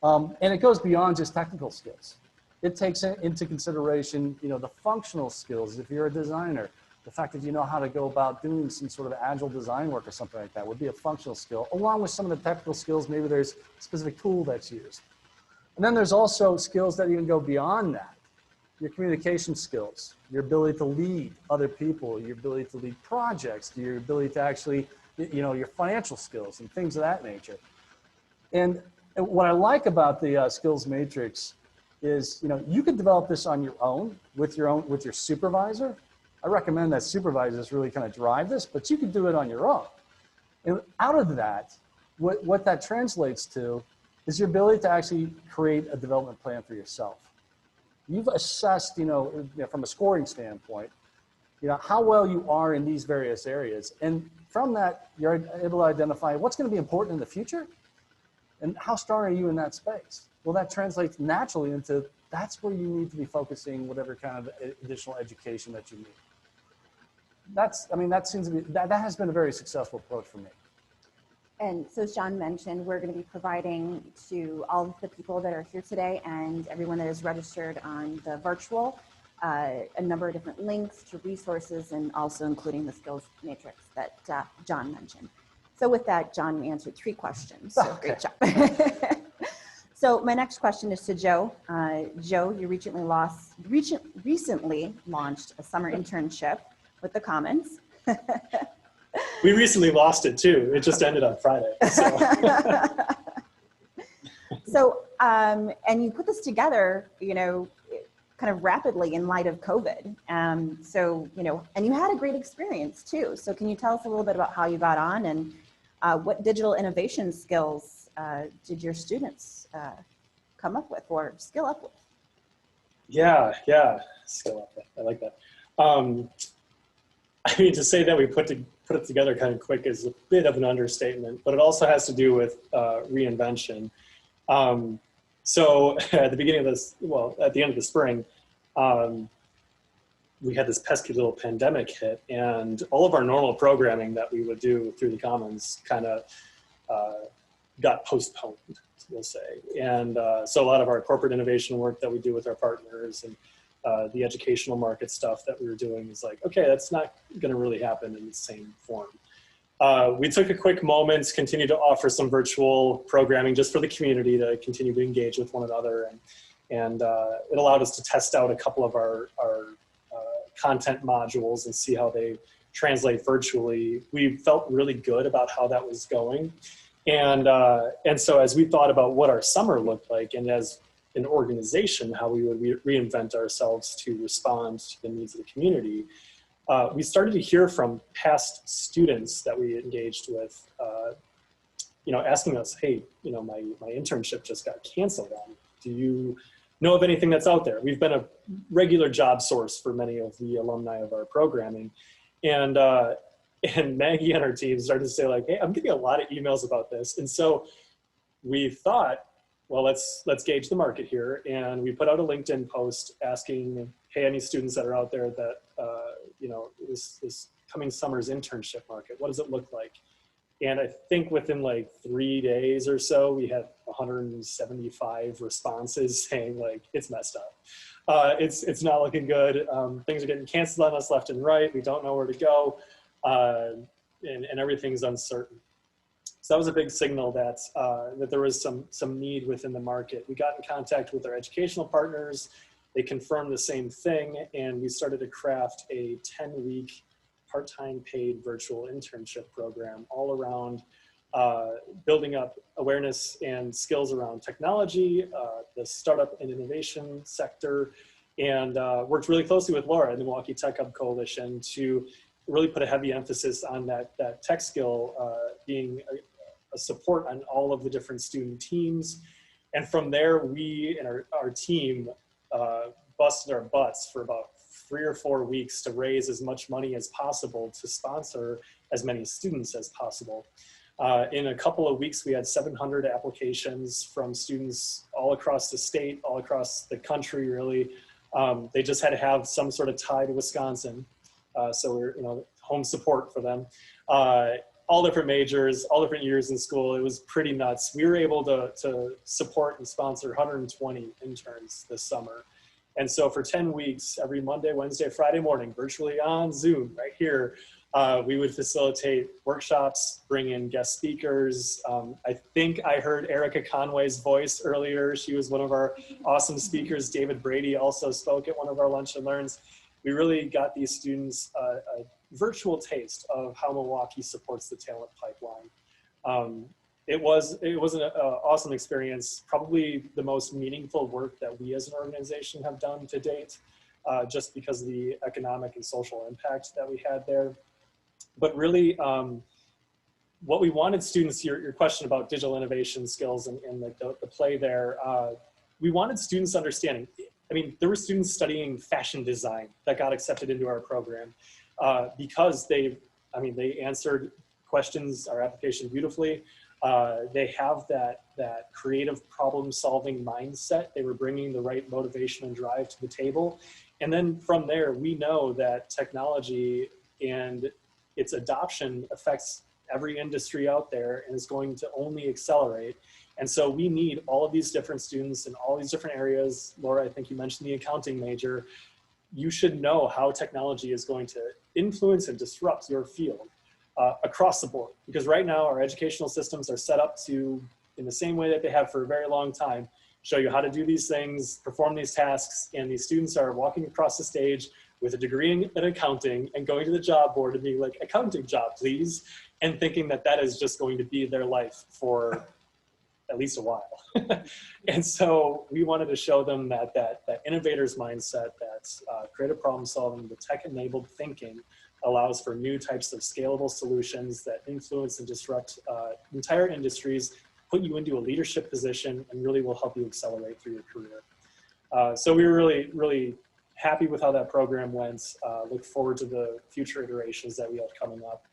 And it goes beyond just technical skills. It takes into consideration, the functional skills. If you're a designer, the fact that you know how to go about doing some sort of agile design work or something like that would be a functional skill, along with some of the technical skills. Maybe there's a specific tool that's used. And then there's also skills that even go beyond that. Your communication skills, your ability to lead other people, your ability to lead projects, your ability to actually, your financial skills and things of that nature. And what I like about the skills matrix is, you can develop this on your own with your supervisor. I recommend that supervisors really kind of drive this, but you can do it on your own. And out of that, what that translates to is your ability to actually create a development plan for yourself. You've assessed, from a scoring standpoint, you know, how well you are in these various areas. And from that, you're able to identify what's going to be important in the future and how strong are you in that space. Well, that translates naturally into that's where you need to be focusing whatever kind of additional education that you need. I mean, that seems to be, that has been a very successful approach for me. And so as John mentioned, we're going to be providing to all of the people that are here today and everyone that is registered on the virtual, a number of different links to resources and also including the skills matrix that John mentioned. So with that, John answered 3 questions. So Okay. Great job. So my next question is to Joe. Joe, you recently launched a summer internship with the Commons. We recently lost it too. It just ended on Friday. So. So, and you put this together, you know, kind of rapidly in light of COVID. So, you know, and you had a great experience too. So can you tell us a little bit about how you got on and what digital innovation skills did your students come up with or skill up with? Yeah, skill up with. I like that. I mean, to say that we put it together kind of quick is a bit of an understatement, but it also has to do with reinvention. So at the beginning of this, well, at the end of the spring, we had this pesky little pandemic hit, and all of our normal programming that we would do through the Commons kind of got postponed, we'll say. And so a lot of our corporate innovation work that we do with our partners and the educational market stuff that we were doing is like, okay, that's not going to really happen in the same form. We took a quick moment, continued to offer some virtual programming just for the community to continue to engage with one another. And it allowed us to test out a couple of our content modules and see how they translate virtually. We felt really good about how that was going. And so as we thought about what our summer looked like, and as an organization, how we would reinvent ourselves to respond to the needs of the community, we started to hear from past students that we engaged with, you know, asking us, hey, you know, my internship just got canceled on. Do you know of anything that's out there? We've been a regular job source for many of the alumni of our programming. And Maggie and our team started to say like, hey, I'm getting a lot of emails about this. And so we thought, well, let's gauge the market here. And we put out a LinkedIn post asking, hey, any students that are out there that, you know, this coming summer's internship market, what does it look like? And I think within like 3 days or so, we had 175 responses saying like, it's messed up. It's not looking good. Things are getting canceled on us left and right. We don't know where to go. And everything's uncertain. So that was a big signal that there was some need within the market. We got in contact with our educational partners. They confirmed the same thing, and we started to craft a 10-week part-time paid virtual internship program all around building up awareness and skills around technology, the startup and innovation sector, and worked really closely with Laura and the Milwaukee Tech Hub Coalition to really put a heavy emphasis on that tech skill being a support on all of the different student teams. And from there, we and our team busted our butts for about 3 or 4 weeks to raise as much money as possible to sponsor as many students as possible. In a couple of weeks, we had 700 applications from students all across the state, all across the country, really. They just had to have some sort of tie to Wisconsin. So we're, you know, home support for them. All different majors, all different years in school. It was pretty nuts. We were able to support and sponsor 120 interns this summer. And so for 10 weeks, every Monday, Wednesday, Friday morning, virtually on Zoom right here, we would facilitate workshops, bring in guest speakers. I think I heard Erica Conway's voice earlier. She was one of our awesome speakers. David Brady also spoke at one of our lunch and learns. We really got these students a virtual taste of how Milwaukee supports the talent pipeline. It was an awesome experience, probably the most meaningful work that we as an organization have done to date, just because of the economic and social impact that we had there. But really, what we wanted students, your question about digital innovation skills and the play there, we wanted students understanding, I mean, there were students studying fashion design that got accepted into our program because they answered questions, our application beautifully. They have that creative problem-solving mindset. They were bringing the right motivation and drive to the table. And then from there, we know that technology and its adoption affects every industry out there and is going to only accelerate. And so we need all of these different students in all these different areas. Laura, I think you mentioned the accounting major. You should know how technology is going to influence and disrupt your field across the board. Because right now our educational systems are set up to, in the same way that they have for a very long time, show you how to do these things, perform these tasks, and these students are walking across the stage with a degree in accounting and going to the job board and being like, accounting job, please, and thinking that that is just going to be their life for at least a while. And so we wanted to show them that innovator's mindset, that creative problem solving, the tech-enabled thinking allows for new types of scalable solutions that influence and disrupt entire industries, put you into a leadership position, and really will help you accelerate through your career. So we were really, really happy with how that program went. Look forward to the future iterations that we have coming up.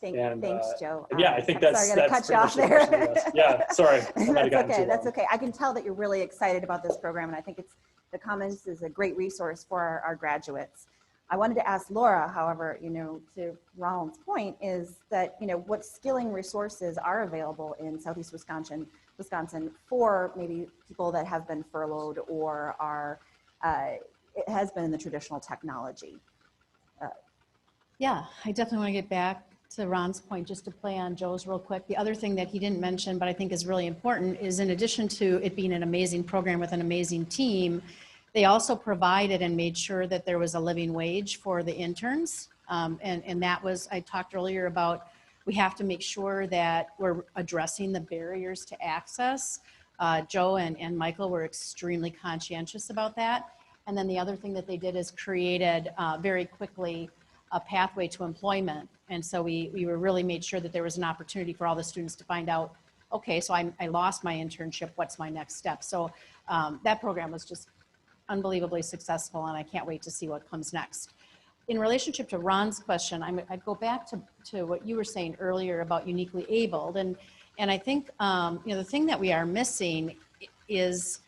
Thanks, Joe. Yeah, I think that's sorry, I gotta cut you off pretty there. much the question, yeah, sorry. I might have gotten too long. That's okay. I can tell that you're really excited about this program, and I think the Commons is a great resource for our graduates. I wanted to ask Laura, however, to Ronald's point, is that, what skilling resources are available in Southeast Wisconsin for maybe people that have been furloughed or it has been in the traditional technology. Yeah, I definitely want to get back to Ron's point, just to play on Joe's real quick. The other thing that he didn't mention, but I think is really important, is in addition to it being an amazing program with an amazing team, they also provided and made sure that there was a living wage for the interns. And that was, I talked earlier about, we have to make sure that we're addressing the barriers to access. Joe and Michael were extremely conscientious about that. And then the other thing that they did is created very quickly a pathway to employment. And so we were really made sure that there was an opportunity for all the students to find out, okay, so I lost my internship, what's my next step? So that program was just unbelievably successful, and I can't wait to see what comes next. In relationship to Ron's question, I'd go back to what you were saying earlier about uniquely abled. And I think, the thing that we are missing is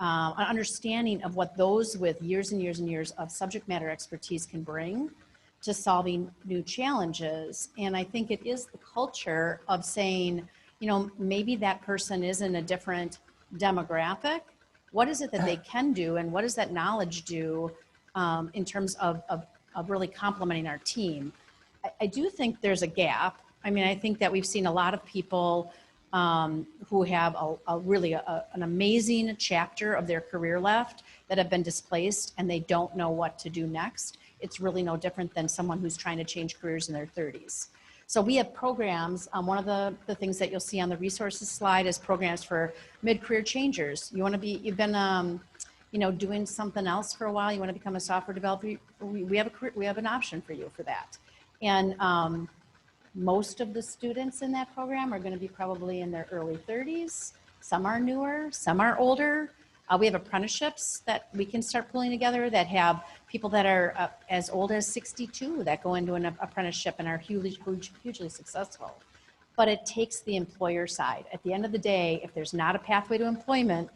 an understanding of what those with years and years and years of subject matter expertise can bring to solving new challenges. And I think it is the culture of saying, maybe that person is in a different demographic. What is it that they can do, and what does that knowledge do in terms of really complementing our team? I do think there's a gap. I mean, I think that we've seen a lot of people who have an amazing chapter of their career left that have been displaced and they don't know what to do next. It's really no different than someone who's trying to change careers in their 30s. So we have programs. One of the things that you'll see on the resources slide is programs for mid-career changers. You've been doing something else for a while. You want to become a software developer. We have an option for you for that. And most of the students in that program are going to be probably in their early 30s. Some are newer, some are older. We have apprenticeships that we can start pulling together that have people that are as old as 62 that go into an apprenticeship and are hugely successful. But it takes the employer side. At the end of the day, if there's not a pathway to employment,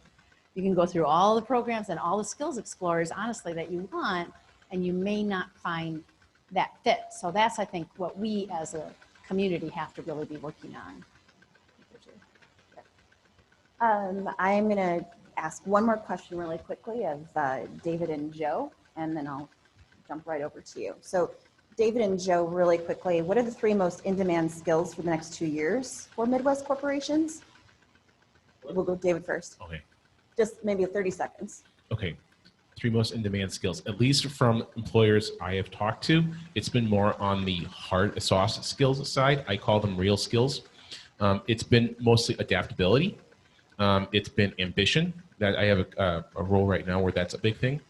you can go through all the programs and all the skills explorers, honestly, that you want, and you may not find that fit. So that's, I think, what we as a community have to really be working on. I'm going to ask one more question really quickly of David and Joe, and then I'll jump right over to you. So David and Joe, really quickly, what are the 3 most in-demand skills for the next 2 years for Midwest corporations? We'll go David first. Okay. Just maybe 30 seconds. Okay. 3 most in-demand skills, at least from employers I have talked to, it's been more on the hard, soft skills side. I call them real skills. It's been mostly adaptability. It's been ambition. That I have a role right now where that's a big thing.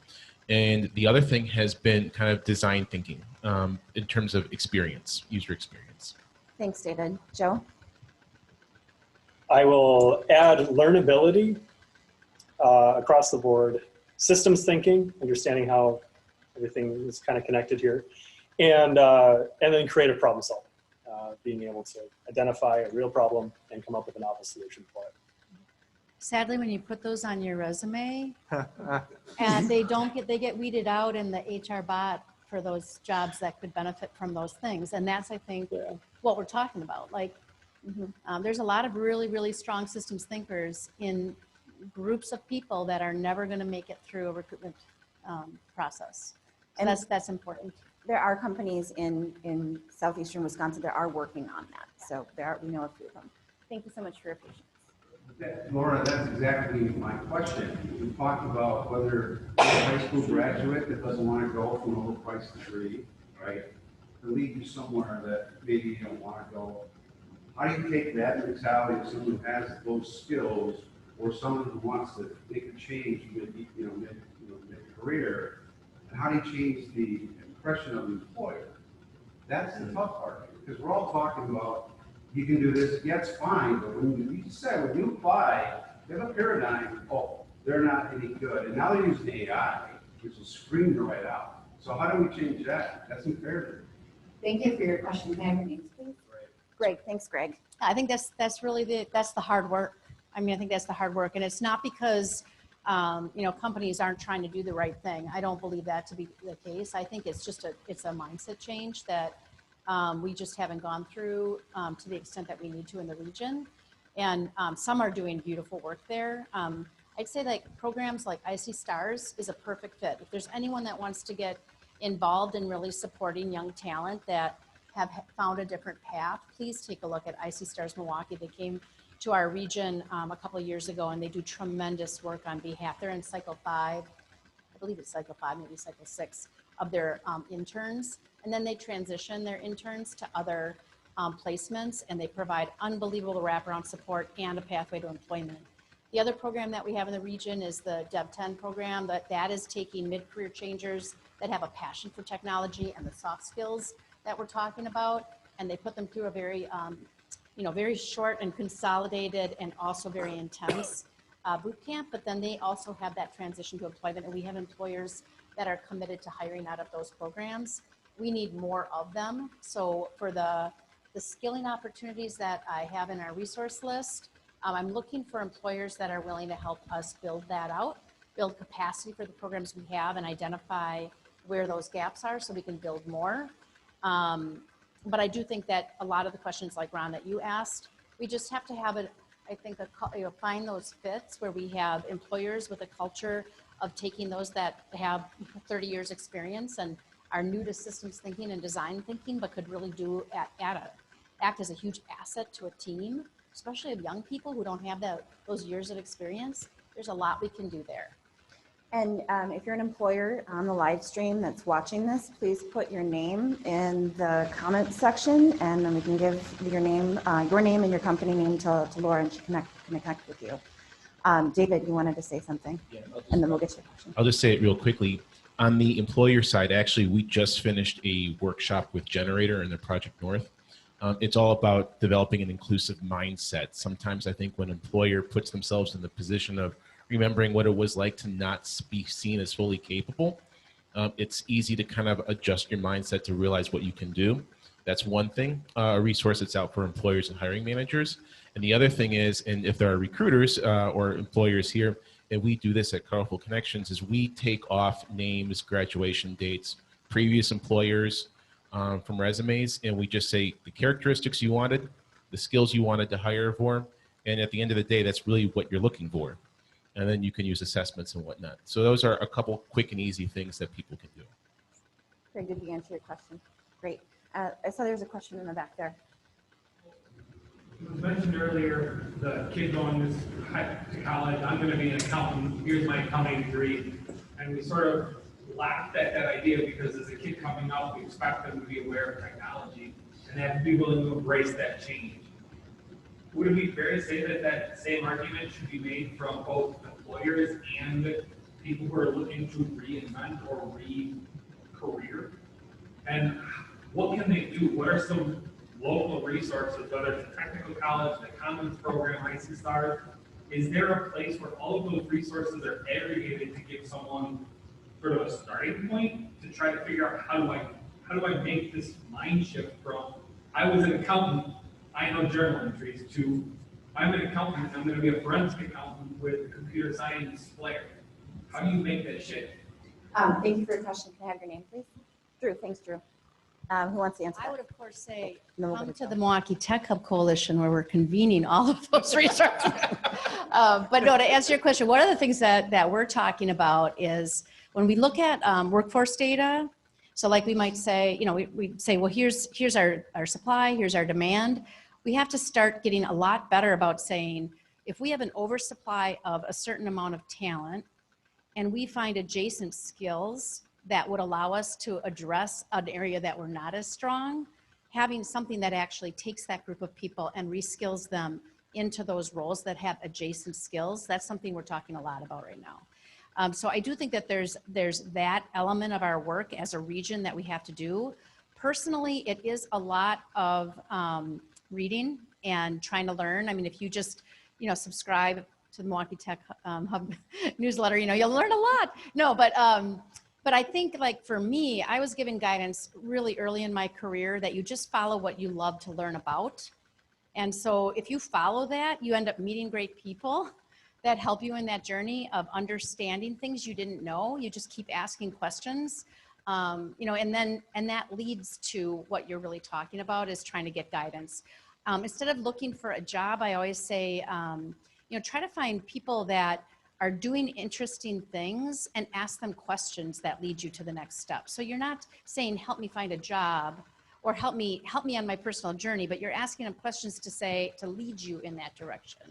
And the other thing has been kind of design thinking in terms of experience, user experience. Thanks, David. Joe? I will add learnability across the board. systems thinking, understanding how everything is kind of connected here, and then creative problem solving, being able to identify a real problem and come up with a novel solution for it. Sadly, when you put those on your resume and they get weeded out in the HR bot for those jobs that could benefit from those things. And that's, I think, what we're talking about. Like, there's a lot of really, really strong systems thinkers in groups of people that are never going to make it through a recruitment process. And that's important. There are companies in southeastern Wisconsin that are working on that. So we know a few of them. Thank you so much for your patience. Laura, that's exactly my question. You talked about whether a high school graduate that doesn't want to go from an overpriced degree, right, to lead you somewhere that maybe you don't want to go. How do you take that mentality of someone who has those skills, or someone who wants to make a change mid-career, and how do you change the impression of the employer? That's the tough part, because we're all talking about you can do this, yeah, it's fine, but when you said when you apply, you have a paradigm, oh, they're not any good. And now they're using AI, which will screen you right out. So how do we change that? That's imperative. Thank you for your question. Can I have your names, please? Greg, thanks, Greg. I think that's really the hard work. I mean, I think that's the hard work. And it's not because, companies aren't trying to do the right thing. I don't believe that to be the case. I think it's just it's a mindset change that we just haven't gone through to the extent that we need to in the region. And some are doing beautiful work there. I'd say like programs like IC Stars is a perfect fit. If there's anyone that wants to get involved in really supporting young talent that have found a different path, please take a look at IC Stars Milwaukee. They came to our region a couple of years ago, and they do tremendous work on behalf. They're in cycle 5, I believe it's cycle 5, maybe cycle 6 of their interns. And then they transition their interns to other placements, and they provide unbelievable wraparound support and a pathway to employment. The other program that we have in the region is the Dev 10 program. That is taking mid-career changers that have a passion for technology and the soft skills that we're talking about, and they put them through a very, very short and consolidated and also very intense boot camp. But then they also have that transition to employment, and we have employers that are committed to hiring out of those programs. We need more of them. So for the skilling opportunities that I have in our resource list, I'm looking for employers that are willing to help us build that out, build capacity for the programs we have, and identify where those gaps are so we can build more. But I do think that a lot of the questions like Ron that you asked, we just have to have find those fits where we have employers with a culture of taking those that have 30 years experience and are new to systems thinking and design thinking, but could really act as a huge asset to a team, especially of young people who don't have those years of experience. There's a lot we can do there. And if you're an employer on the live stream that's watching this, please put your name in the comments section, and then we can give your name and your company name to Laura, and she can connect with you. David, you wanted to say something? Yeah, and then we'll get to your question. I'll just say it real quickly. On the employer side, actually, we just finished a workshop with Generator and the Project North. It's all about developing an inclusive mindset. Sometimes I think when an employer puts themselves in the position of remembering what it was like to not be seen as fully capable, it's easy to kind of adjust your mindset to realize what you can do. That's one thing, a resource that's out for employers and hiring managers. And the other thing is, and if there are recruiters or employers here, and we do this at Colorful Connections, is we take off names, graduation dates, previous employers from resumes, and we just say the characteristics you wanted, the skills you wanted to hire for, and at the end of the day, that's really what you're looking for. And then you can use assessments and whatnot. So those are a couple quick and easy things that people can do. Very good to answer your question. Great. I saw there's a question in the back there. It was mentioned earlier, the kid going to college, I'm going to be an accountant, here's my accounting degree. And we sort of laughed at that idea because as a kid coming up, we expect them to be aware of technology and have to be willing to embrace that change. Would it be fair to say that that same argument should be made from both employers and people who are looking to reinvent or re-career? And what can they do? What are some local resources, whether it's a technical college, the Commons program, IC Stars, is there a place where all of those resources are aggregated to give someone sort of a starting point to try to figure out how do I make this mind shift from I was an accountant, I know journal entries, to I'm an accountant, I'm going to be a forensic accountant with a computer science flair. How do you make that shift? Thank you for your question. Can I have your name, please? Drew, thanks, Drew. Who wants to answer I that? would of course say, No, we'll come go to to Joe. the Milwaukee Tech Hub Coalition where we're convening all of those resources. But no, to answer your question, one of the things that we're talking about is when we look at workforce data, so like we might say, we say, well, here's our supply, here's our demand. We have to start getting a lot better about saying, if we have an oversupply of a certain amount of talent and we find adjacent skills that would allow us to address an area that we're not as strong, having something that actually takes that group of people and reskills them into those roles that have adjacent skills, that's something we're talking a lot about right now. So I do think that there's that element of our work as a region that we have to do. Personally, it is a lot of reading and trying to learn. I mean, if you just, subscribe to the Milwaukee Tech Hub newsletter, you'll learn a lot. No, but I think like for me, I was given guidance really early in my career that you just follow what you love to learn about. And so if you follow that, you end up meeting great people that help you in that journey of understanding things you didn't know. You just keep asking questions, and that leads to what you're really talking about is trying to get guidance. Instead of looking for a job, I always say, try to find people that are doing interesting things and ask them questions that lead you to the next step. So you're not saying, help me find a job or help me on my personal journey, but you're asking them questions to lead you in that direction.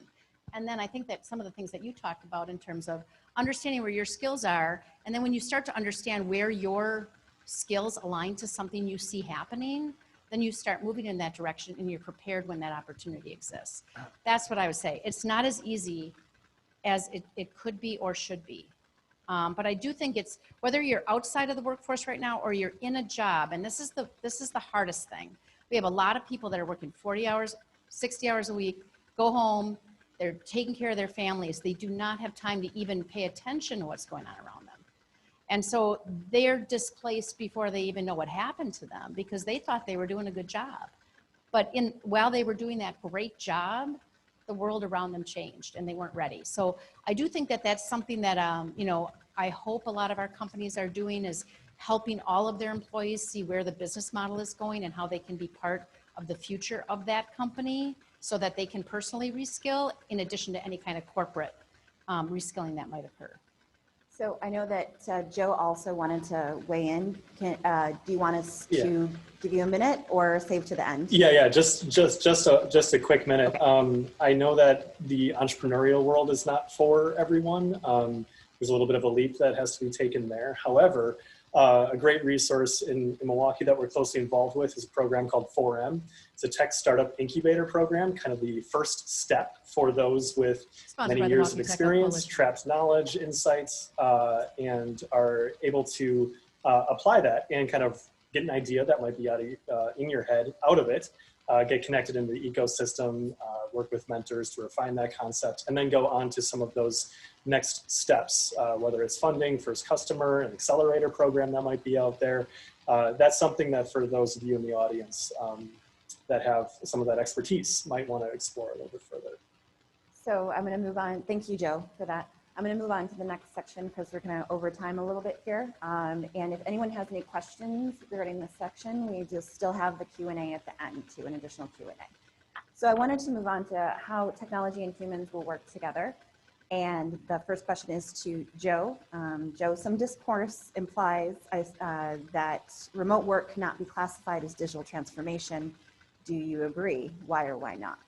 And then I think that some of the things that you talked about in terms of understanding where your skills are, and then when you start to understand where your skills align to something you see happening, then you start moving in that direction and you're prepared when that opportunity exists. That's what I would say. It's not as easy as it could be or should be. But I do think it's, whether you're outside of the workforce right now or you're in a job, and this is the hardest thing. We have a lot of people that are working 40 hours, 60 hours a week, go home, they're taking care of their families. They do not have time to even pay attention to what's going on around them. And so they're displaced before they even know what happened to them because they thought they were doing a good job. But while they were doing that great job, the world around them changed and they weren't ready. So I do think that that's something that, I hope a lot of our companies are doing is helping all of their employees see where the business model is going and how they can be part of the future of that company so that they can personally reskill in addition to any kind of corporate reskilling that might occur. So I know that Joe also wanted to weigh in. Do you want us to give you a minute or save to the end? Yeah. Just a quick minute. I know that the entrepreneurial world is not for everyone. There's a little bit of a leap that has to be taken there. However, a great resource in Milwaukee that we're closely involved with is a program called 4M. It's a tech startup incubator program, kind of the first step for those with many years of experience, trapped knowledge, insights, and are able to apply that and kind of get an idea that might be in your head, out of it, get connected into the ecosystem, work with mentors to refine that concept, and then go on to some of those next steps, whether it's funding, first customer, an accelerator program that might be out there. That's something that for those of you in the audience that have some of that expertise might want to explore a little bit further. So I'm going to move on. Thank you, Joe, for that. I'm going to move on to the next section because we're going to overtime a little bit here. And if anyone has any questions regarding this section, we just still have the Q&A at the end too, an additional Q&A. So I wanted to move on to how technology and humans will work together. And the first question is to Joe. Joe, some discourse implies that remote work cannot be classified as digital transformation. Do you agree? Why or why not?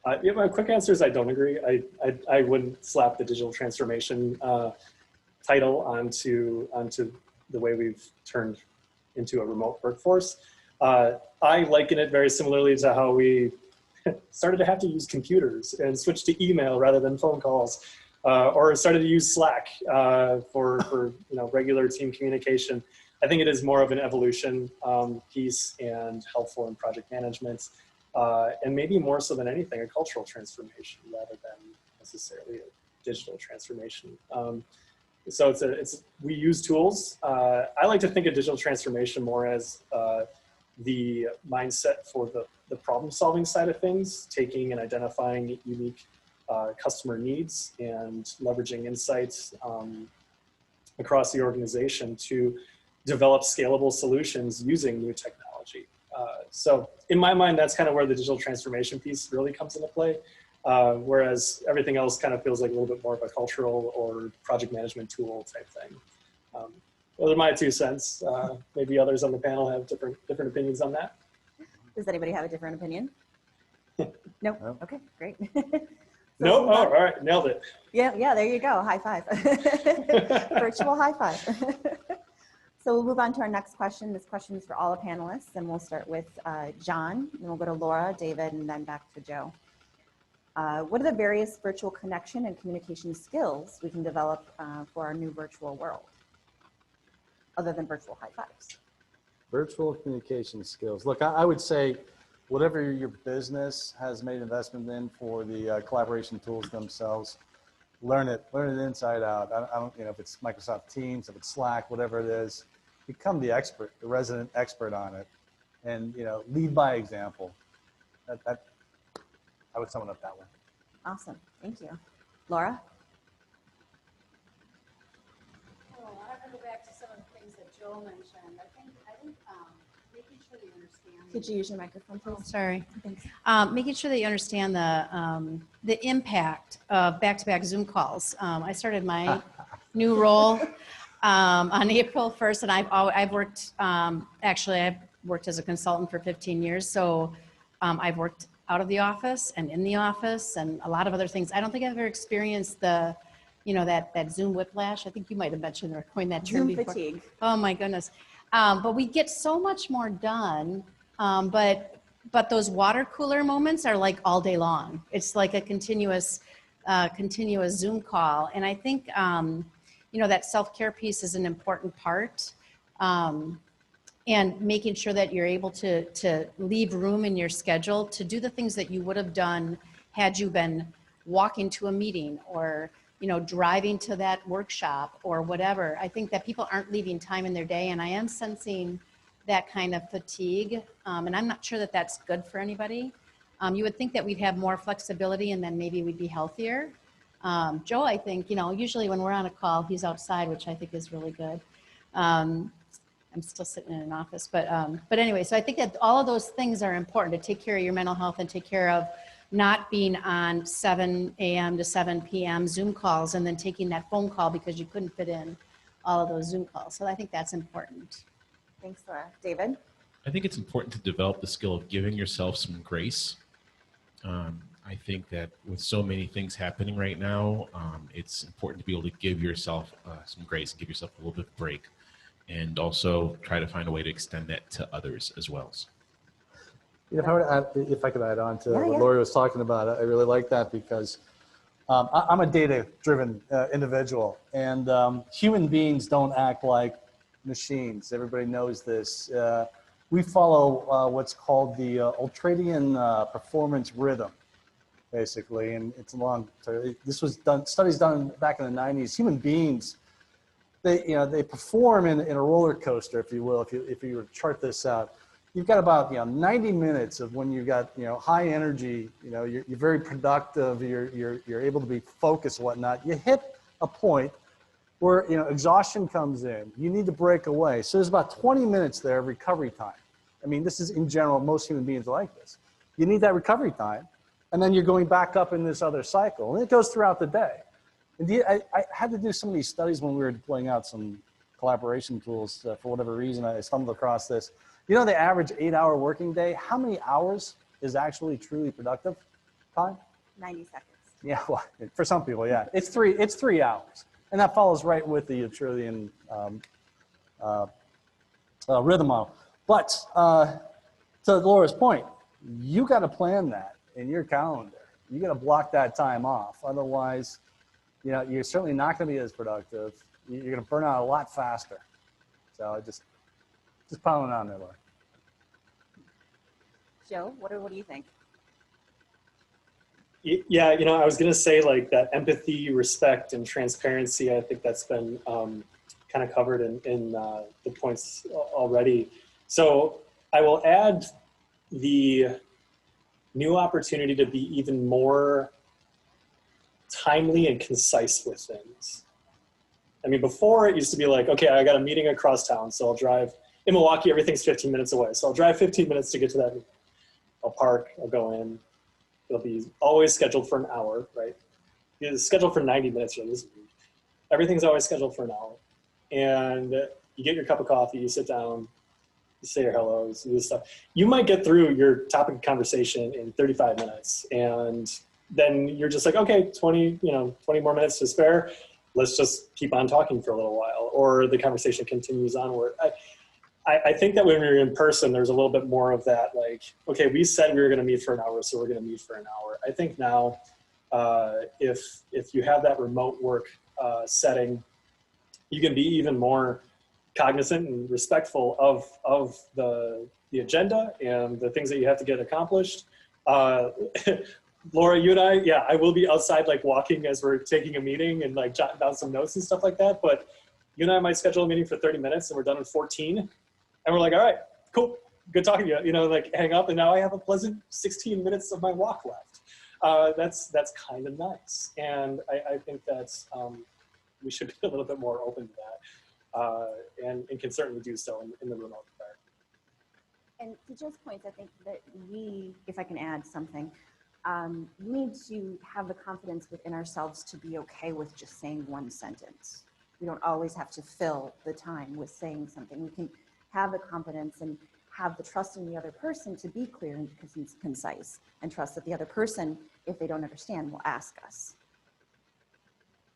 My quick answer is I don't agree. I wouldn't slap the digital transformation title onto the way we've turned into a remote workforce. I liken it very similarly to how we started to have to use computers and switch to email rather than phone calls, or started to use Slack for regular team communication. I think it is more of an evolution piece and helpful in project management. and maybe more so than anything, a cultural transformation rather than necessarily a digital transformation. So we use tools. I like to think of digital transformation more as the mindset for the problem solving side of things, taking and identifying unique customer needs and leveraging insights across the organization to develop scalable solutions using new technology. So in my mind, that's kind of where the digital transformation piece really comes into play. Whereas everything else kind of feels like a little bit more of a cultural or project management tool type thing. Those are my 2 cents. Maybe others on the panel have different opinions on that. Does anybody have a different opinion? No? No. Okay, great. No? So Oh, all right, nailed it. yeah, there you go. High five. Virtual high five. So we'll move on to our next question. This question is for all the panelists, and we'll start with John, and we'll go to Laura, David, and then back to Joe. What are the various virtual connection and communication skills we can develop for our new virtual world, other than virtual high fives? Virtual communication skills. Look, I would say whatever your business has made investment in for the collaboration tools themselves, learn it inside out. I don't, if it's Microsoft Teams, if it's Slack, whatever it is, become the expert, the resident expert on it, and lead by example. That I would sum it up that way. Awesome, thank you. Laura? Oh, I'm gonna go back to some of the things that Joe mentioned. I think making sure that you understand. Could you use your microphone, Oh, please? sorry. Thanks. Making sure that you understand the impact of back-to-back Zoom calls. I started my new role on April 1st, and I've worked, actually I've worked as a consultant for 15 years. So I've worked out of the office and in the office and a lot of other things. I don't think I've ever experienced that Zoom whiplash. I think you might have mentioned or coined that term Zoom before. fatigue. Oh my goodness. But we get so much more done. But those water cooler moments are like all day long. It's like a continuous Zoom call. And I think, that self-care piece is an important part. And making sure that you're able to leave room in your schedule to do the things that you would have done had you been walking to a meeting or, driving to that workshop or whatever. I think that people aren't leaving time in their day, and I am sensing that kind of fatigue. And I'm not sure that that's good for anybody. You would think that we'd have more flexibility and then maybe we'd be healthier. Joe, I think, usually when we're on a call, he's outside, which I think is really good. I'm still sitting in an office, but anyway, so I think that all of those things are important to take care of your mental health and take care of not being on 7 a.m. to 7 p.m. Zoom calls and then taking that phone call because you couldn't fit in all of those Zoom calls. So I think that's important. Thanks, Laura. David? I think it's important to develop the skill of giving yourself some grace. I think that with so many things happening right now, it's important to be able to give yourself some grace and give yourself a little bit of break, and also try to find a way to extend that to others as well. If I could add on to Yeah, what yeah. Lori was talking about, I really like that because I'm a data-driven individual, and human beings don't act like machines. Everybody knows this. We follow what's called the ultradian performance rhythm, basically, and it's a long. This was done. Studies done back in the 90s. Human beings, they perform in a roller coaster, if you will. If you were to chart this out, you've got about 90 minutes of when you've got high energy. You're very productive. You're able to be focused, whatnot. You hit a point where exhaustion comes in. You need to break away. So there's about 20 minutes there of recovery time. I mean, this is in general. Most human beings are like this. You need that recovery time, and then you're going back up in this other cycle, and it goes throughout the day. Indeed, I had to do some of these studies when we were deploying out some collaboration tools. For whatever reason, I stumbled across this. The average 8-hour working day, how many hours is actually truly productive time? 90 seconds. Yeah, well, for some people, yeah. It's 3 hours. And that follows right with the ultradian rhythm model. But to Laura's point, you got to plan that in your calendar. You got to block that time off. Otherwise, you're certainly not going to be as productive. You're going to burn out a lot faster. So just piling on there, Laura. Joe, what do you think? Yeah, I was gonna say like that empathy, respect, and transparency. I think that's been kind of covered in the points already. So I will add the new opportunity to be even more timely and concise with things. I mean, before it used to be like, okay, I got a meeting across town, so I'll drive. In Milwaukee, everything's 15 minutes away, so I'll drive 15 minutes to get to that meeting. I'll park, I'll go in. It'll be always scheduled for an hour, right? It's scheduled for 90 minutes. Everything's always scheduled for an hour. And you get your cup of coffee, you sit down, you say your hellos, you do stuff. You might get through your topic of conversation in 35 minutes. And then you're just like, okay, 20 more minutes to spare. Let's just keep on talking for a little while. Or the conversation continues onward. I think that when we were in person, there's a little bit more of that, like, okay, we said we were going to meet for an hour, so we're going to meet for an hour. I think now, if you have that remote work setting, you can be even more cognizant and respectful of the agenda and the things that you have to get accomplished. Laura, you and I, yeah, I will be outside like walking as we're taking a meeting and like jotting down some notes and stuff like that. But you and I might schedule a meeting for 30 minutes and we're done in 14. And we're like, all right, cool, good talking to you. Like hang up, and now I have a pleasant 16 minutes of my walk left. That's kind of nice, and I think that's we should be a little bit more open to that, and can certainly do so in the remote environment. And to Joe's point, I think that we, if I can add something, we need to have the confidence within ourselves to be okay with just saying one sentence. We don't always have to fill the time with saying something. We can have the confidence and have the trust in the other person to be clear and concise, and trust that the other person, if they don't understand, will ask us.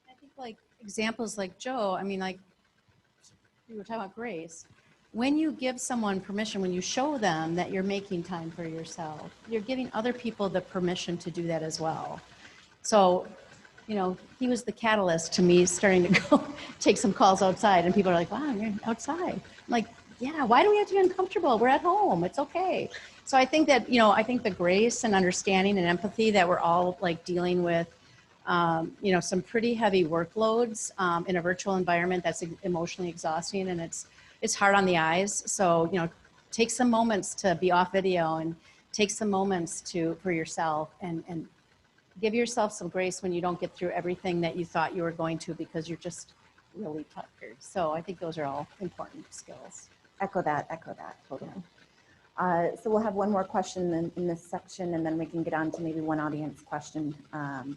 I think like examples like Joe, I mean, like we were talking about grace. When you give someone permission, when you show them that you're making time for yourself, you're giving other people the permission to do that as well. So, he was the catalyst to me starting to go take some calls outside, and people are like, wow, you're outside. I'm like, yeah, why do we have to be uncomfortable? We're at home, it's okay. So I think that, I think the grace and understanding and empathy that we're all like dealing with, some pretty heavy workloads in a virtual environment that's emotionally exhausting, and it's hard on the eyes. So, take some moments to be off video and take some moments for yourself and give yourself some grace when you don't get through everything that you thought you were going to because you're just really tired. So I think those are all important skills. Echo that, totally. So we'll have one more question in this section, and then we can get on to maybe one audience question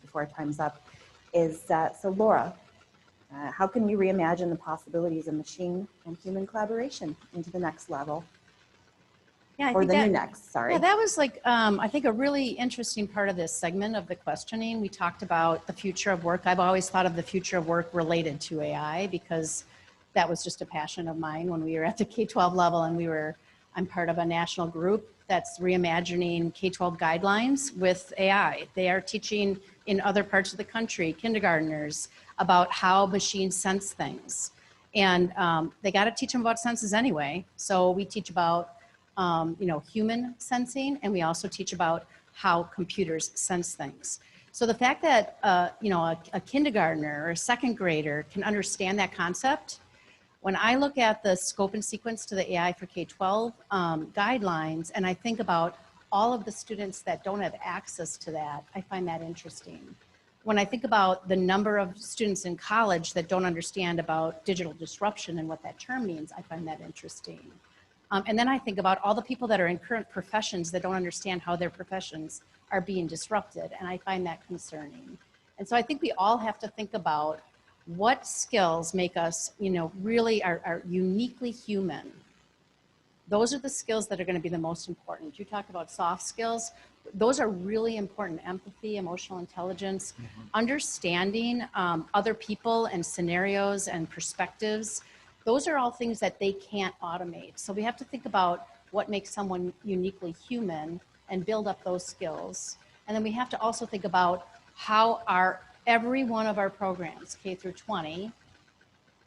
before our time's up. So Laura, how can we reimagine the possibilities of machine and human collaboration into the next level? Yeah, or the new next, sorry. Yeah, that was like, I think a really interesting part of this segment of the questioning. We talked about the future of work. I've always thought of the future of work related to AI because that was just a passion of mine when we were at the K-12 level, and I'm part of a national group that's reimagining K-12 guidelines with AI. They are teaching in other parts of the country, kindergartners, about how machines sense things. And they got to teach them about senses anyway. So we teach about human sensing, and we also teach about how computers sense things. So the fact that a kindergartner or a second grader can understand that concept, when I look at the scope and sequence to the AI for K-12 guidelines, and I think about all of the students that don't have access to that, I find that interesting. When I think about the number of students in college that don't understand about digital disruption and what that term means, I find that interesting. And then I think about all the people that are in current professions that don't understand how their professions are being disrupted, and I find that concerning. And so I think we all have to think about what skills make us, really are uniquely human. Those are the skills that are going to be the most important. You talk about soft skills. Those are really important. Empathy, emotional intelligence, understanding other people and scenarios and perspectives. Those are all things that they can't automate. So we have to think about what makes someone uniquely human and build up those skills. And then we have to also think about how are every one of our programs, K through 20,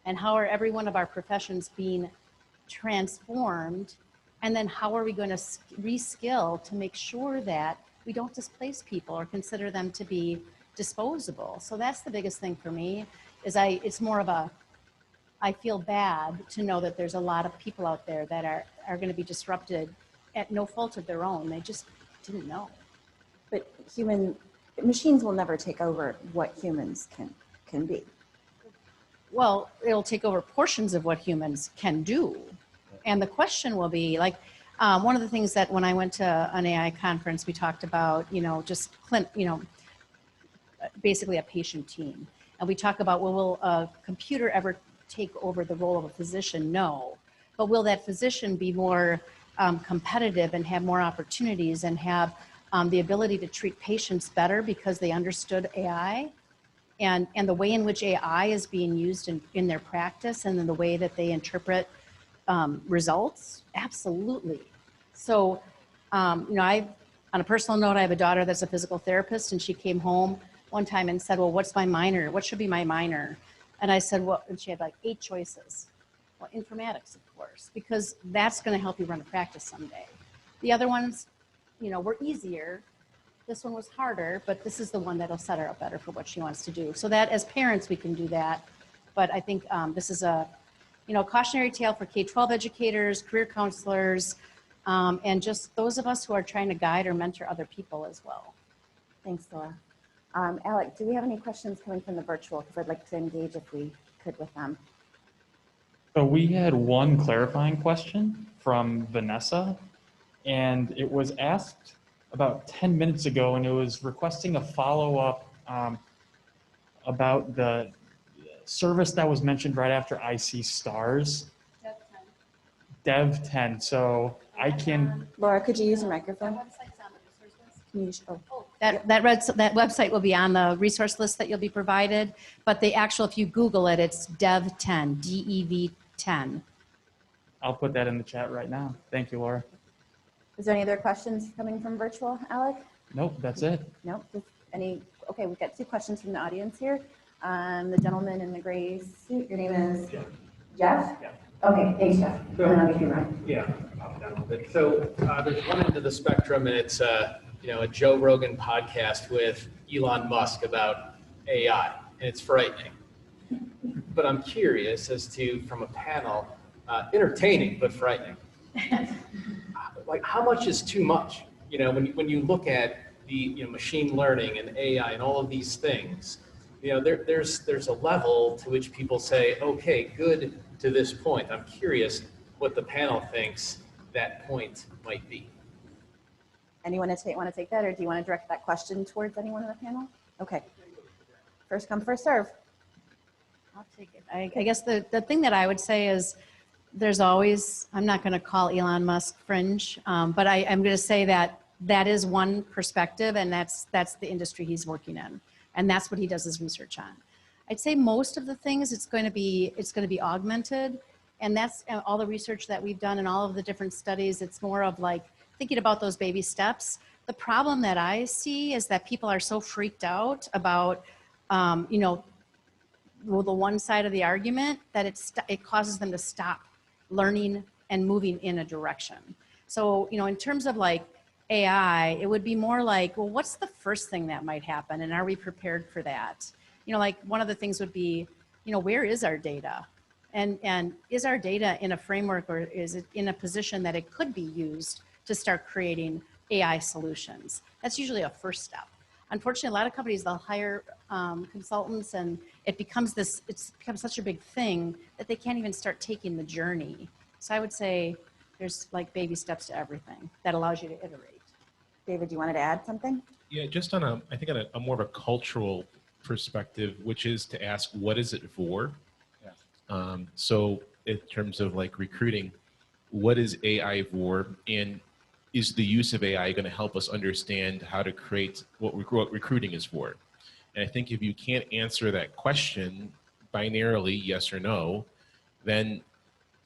and how are every one of our professions being transformed And then how are we going to reskill to make sure that we don't displace people or consider them to be disposable? So that's the biggest thing for me is it's more of a, I feel bad to know that there's a lot of people out there that are going to be disrupted at no fault of their own. They just didn't know. But machines will never take over what humans can be. Well, it'll take over portions of what humans can do. And the question will be like, one of the things that when I went to an AI conference, we talked about, basically a patient team. And we talk about, well, will a computer ever take over the role of a physician? No. But will that physician be more competitive and have more opportunities and have the ability to treat patients better because they understood AI? And the way in which AI is being used in their practice and in the way that they interpret results? Absolutely. So, on a personal note, I have a daughter that's a physical therapist, and she came home one time and said, well, what's my minor? What should be my minor? And I said, well, and she had like 8 choices. Well, informatics, of course, because that's going to help you run a practice someday. The other ones, were easier. This one was harder, but this is the one that'll set her up better for what she wants to do. So that as parents, we can do that. But I think this is a cautionary tale for K-12 educators, career counselors, and just those of us who are trying to guide or mentor other people as well. Thanks, Laura. Alec, do we have any questions coming from the virtual? Because I'd like to engage if we could with them. So we had one clarifying question from Vanessa, and it was asked about 10 minutes ago, and it was requesting a follow-up about the service that was mentioned right after IC stars. Dev 10. So I can. Laura, could you use a microphone? Can you, That website will be on the resource list that you'll be provided, but the actual, if you Google it, it's Dev 10, DEV 10. I'll put that in the chat right now. Thank you, Laura. Is there any other questions coming from virtual, Alec? Nope, that's it. Nope. Okay, we've got 2 questions from the audience here. The gentleman in the gray suit, your name is? Jeff. Jeff? Yeah. Okay, thanks, Jeff. And then I'll get you right. Yeah, pop down a little bit. So there's one end of the spectrum, and it's a Joe Rogan podcast with Elon Musk about AI, and it's frightening. But I'm curious as to, from a panel, entertaining but frightening. Like, how much is too much? When you look at the machine learning and AI and all of these things, there's a level to which people say, okay, good to this point. I'm curious what the panel thinks that point might be. Anyone want to take that, or do you want to direct that question towards anyone in the panel? Okay. First come, first serve. I'll take it. I guess the thing that I would say is there's always, I'm not going to call Elon Musk fringe, but I'm going to say that is one perspective, and that's the industry he's working in, and that's what he does his research on. I'd say most of the things it's going to be augmented, and that's all the research that we've done and all of the different studies. It's more of like thinking about those baby steps. The problem that I see is that people are so freaked out about, the one side of the argument that it causes them to stop learning and moving in a direction. So, in terms of like AI, it would be more like, well, what's the first thing that might happen? And are we prepared for that? Like one of the things would be, where is our data? And is our data in a framework, or is it in a position that it could be used to start creating AI solutions? That's usually a first step. Unfortunately, a lot of companies, they'll hire consultants, and it's become such a big thing that they can't even start taking the journey. So I would say there's like baby steps to everything that allows you to iterate. David, you wanted to add something? Yeah, just on a more of a cultural perspective, which is to ask, what is it for? Yeah. So in terms of like recruiting, what is AI for? And is the use of AI going to help us understand how to create what recruiting is for? And I think if you can't answer that question binarily, yes or no, then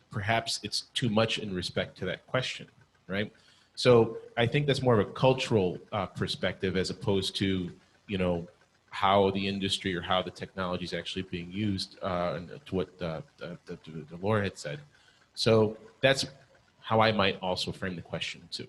perhaps it's too much in respect to that question, right? So I think that's more of a cultural perspective as opposed to, how the industry or how the technology is actually being used, to what Laura had said. So that's how I might also frame the question too.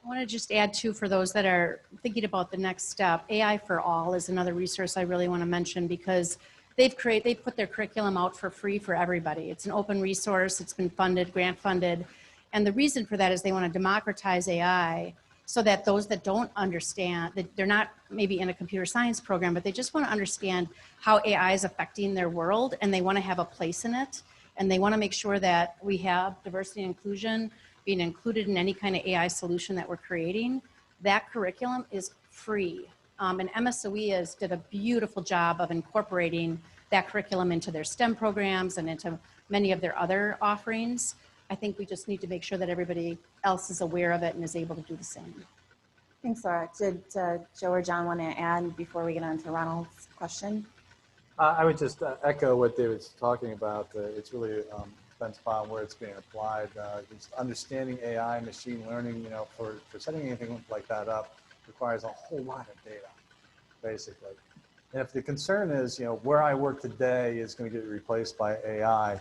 I want to just add too, for those that are thinking about the next step, AI for All is another resource I really want to mention because they put their curriculum out for free for everybody. It's an open resource. It's been funded, grant funded. And the reason for that is they want to democratize AI so that those that don't understand, that they're not maybe in a computer science program, but they just want to understand how AI is affecting their world and they want to have a place in it. And they want to make sure that we have diversity and inclusion being included in any kind of AI solution that we're creating. That curriculum is free. And MSOE did a beautiful job of incorporating that curriculum into their STEM programs and into many of their other offerings. I think we just need to make sure that everybody else is aware of it and is able to do the same. Thanks, Laura. Did Joe or John want to add before we get on to Ronald's question? I would just echo what David's talking about. It's really depends upon where it's being applied. Just understanding AI, machine learning, for setting anything like that up requires a whole lot of data, basically. And if the concern is, where I work today is going to get replaced by AI,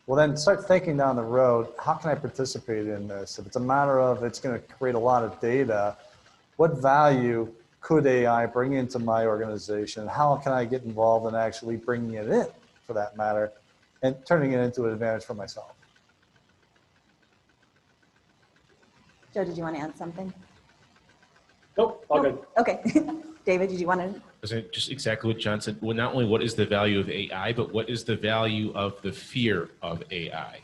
well, then start thinking down the road, how can I participate in this? If it's a matter of it's going to create a lot of data, what value could AI bring into my organization? How can I get involved in actually bringing it in, for that matter, and turning it into an advantage for myself? Joe, did you want to add something? Nope, all good. Okay. David, did you want to? Just exactly what John said. Well, not only what is the value of AI, but what is the value of the fear of AI?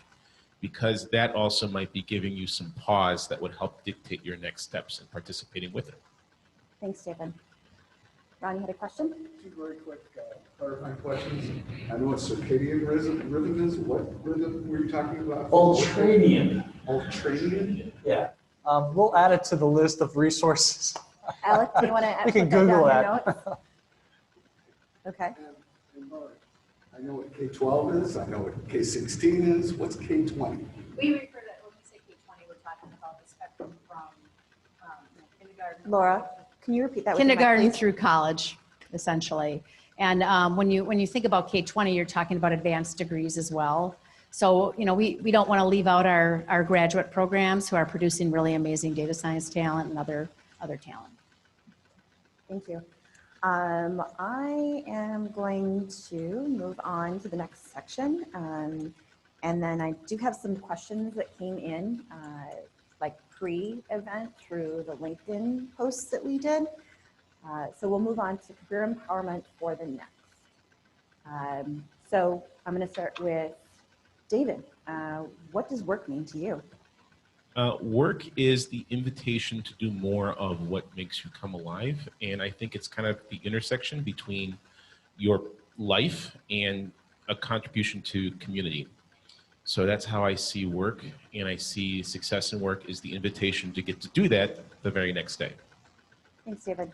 Because that also might be giving you some pause that would help dictate your next steps in participating with it. Thanks, David. Ron, you had a question? Two very quick clarifying questions. I know what circadian rhythm is. What rhythm were you talking about? Ultradian. Ultradian? Yeah. We'll add it to the list of resources. Alex, do you want to We can put that Google down that. your notes? Okay. And Mark, I know what K-12 is. I know what K-16 is. What's K-20? We refer to, when we say K-20, we're talking about the spectrum from kindergarten. Laura, can you repeat that? with your mic, Kindergarten please? through college, essentially. And when you think about K-20, you're talking about advanced degrees as well. So, we don't want to leave out our graduate programs who are producing really amazing data science talent and other talent. Thank you. I am going to move on to the next section. And then I do have some questions that came in, like pre-event through the LinkedIn posts that we did. So we'll move on to career empowerment for the next. So I'm going to start with David. What does work mean to you? Work is the invitation to do more of what makes you come alive. And I think it's kind of the intersection between your life and a contribution to community. So that's how I see work. And I see success in work is the invitation to get to do that the very next day. Thanks, David.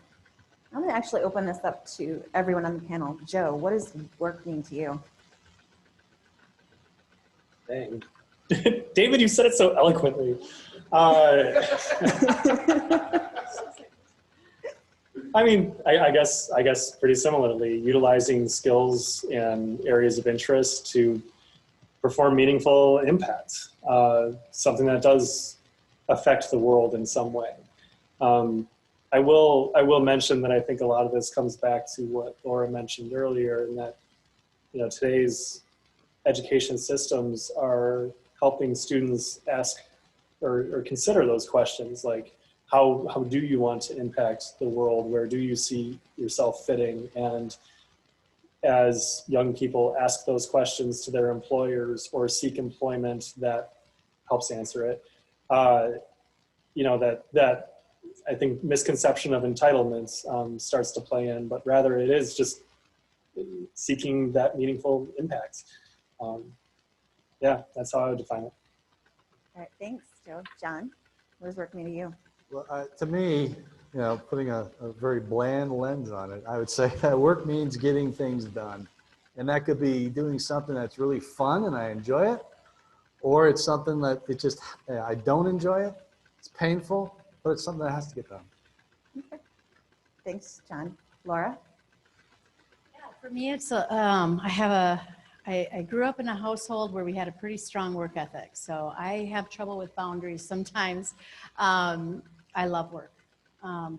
I'm going to actually open this up to everyone on the panel. Joe, what does work mean to you? Dang. David, you said it so eloquently. I mean, I guess pretty similarly, utilizing skills and areas of interest to perform meaningful impact, something that does affect the world in some way. I will mention that I think a lot of this comes back to what Laura mentioned earlier, in that today's education systems are helping students ask or consider those questions, like how do you want to impact the world? Where do you see yourself fitting? And as young people ask those questions to their employers or seek employment that helps answer it, that I think misconception of entitlements starts to play in, but rather it is just seeking that meaningful impact. Yeah, that's how I would define it. All right, thanks, Joe. John, what does work mean to you? Well, to me, putting a very bland lens on it, I would say that work means getting things done. And that could be doing something that's really fun and I enjoy it, or it's something that I don't enjoy it. It's painful, but it's something that has to get done. Okay. Thanks, John. Laura? Yeah, for me, it's I have I grew up in a household where we had a pretty strong work ethic, so I have trouble with boundaries sometimes. I love work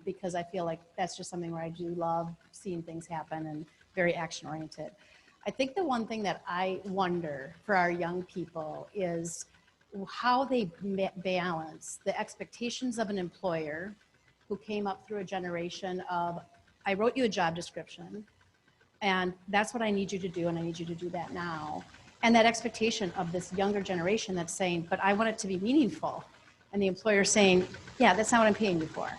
because I feel like that's just something where I do love seeing things happen and very action oriented. I think the one thing that I wonder for our young people is how they balance the expectations of an employer who came up through a generation of, I wrote you a job description, and that's what I need you to do, and I need you to do that now. And that expectation of this younger generation that's saying, but I want it to be meaningful. And the employer saying, yeah, that's not what I'm paying you for.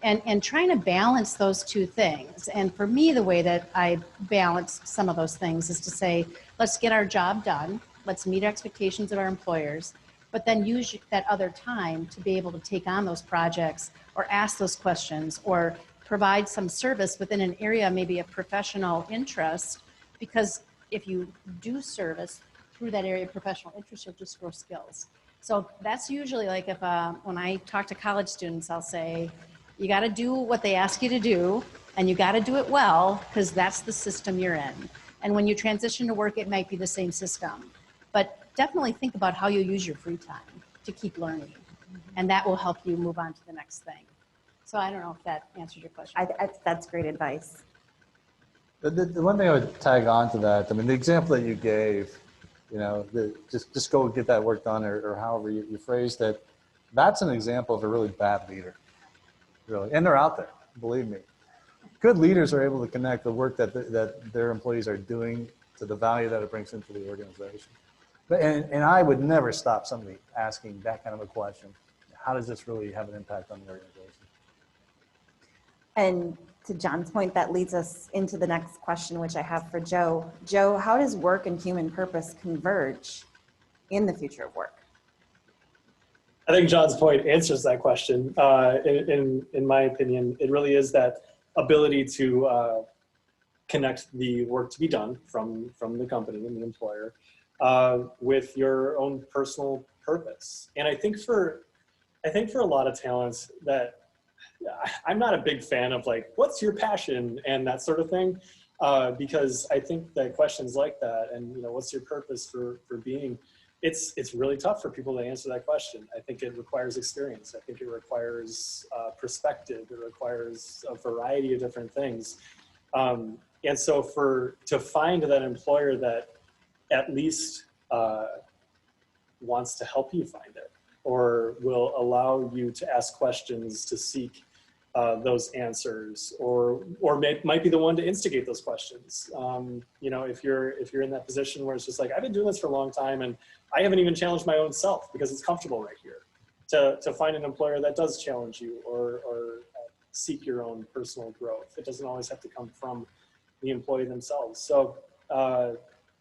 And trying to balance those two things. And for me, the way that I balance some of those things is to say, let's get our job done. Let's meet expectations of our employers, but then use that other time to be able to take on those projects or ask those questions or provide some service within an area, maybe a professional interest, because if you do service through that area of professional interest, you'll just grow skills. So that's usually like if, when I talk to college students, I'll say, you got to do what they ask you to do, and you got to do it well, because that's the system you're in. And when you transition to work, it might be the same system. But definitely think about how you use your free time to keep learning, and that will help you move on to the next thing. So I don't know if that answered your question. That's great advice. The one thing I would tag on to that, I mean, the example that you gave, you know, just go get that work done, or however you phrased it, that's an example of a really bad leader, really. And they're out there, believe me. Good leaders are able to connect the work that their employees are doing to the value that it brings into the organization. And I would never stop somebody asking that kind of a question. How does this really have an impact on the organization? And to John's point, that leads us into the next question, which I have for Joe. Joe, how does work and human purpose converge in the future of work? I think John's point answers that question. In my opinion, it really is that ability to connect the work to be done from the company and the employer with your own personal purpose. And I think for a lot of talents that I'm not a big fan of, like, what's your passion and that sort of thing, because I think that questions like that, and, you know, what's your purpose for being, it's really tough for people to answer that question. I think it requires experience. I think it requires perspective. It requires a variety of different things. And so to find that employer that at least wants to help you find it, or will allow you to ask questions to seek those answers, or might be the one to instigate those questions. You know, if you're in that position where it's just like, I've been doing this for a long time and I haven't even challenged my own self because it's comfortable right here, to find an employer that does challenge you or seek your own personal growth. It doesn't always have to come from the employee themselves. So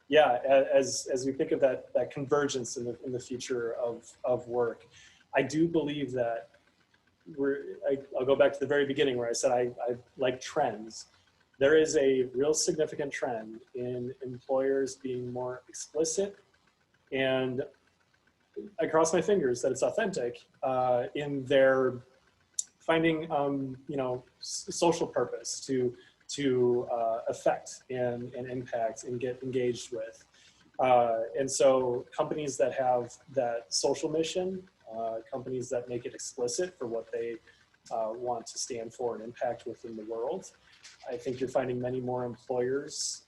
yeah, as we think of that convergence in the future of work, I do believe that I'll go back to the very beginning where I said I like trends. There is a real significant trend in employers being more explicit, and I cross my fingers that it's authentic in their finding you know, social purpose to affect and impact and get engaged with. And so companies that have that social mission, companies that make it explicit for what they want to stand for and impact within the world, I think you're finding many more employers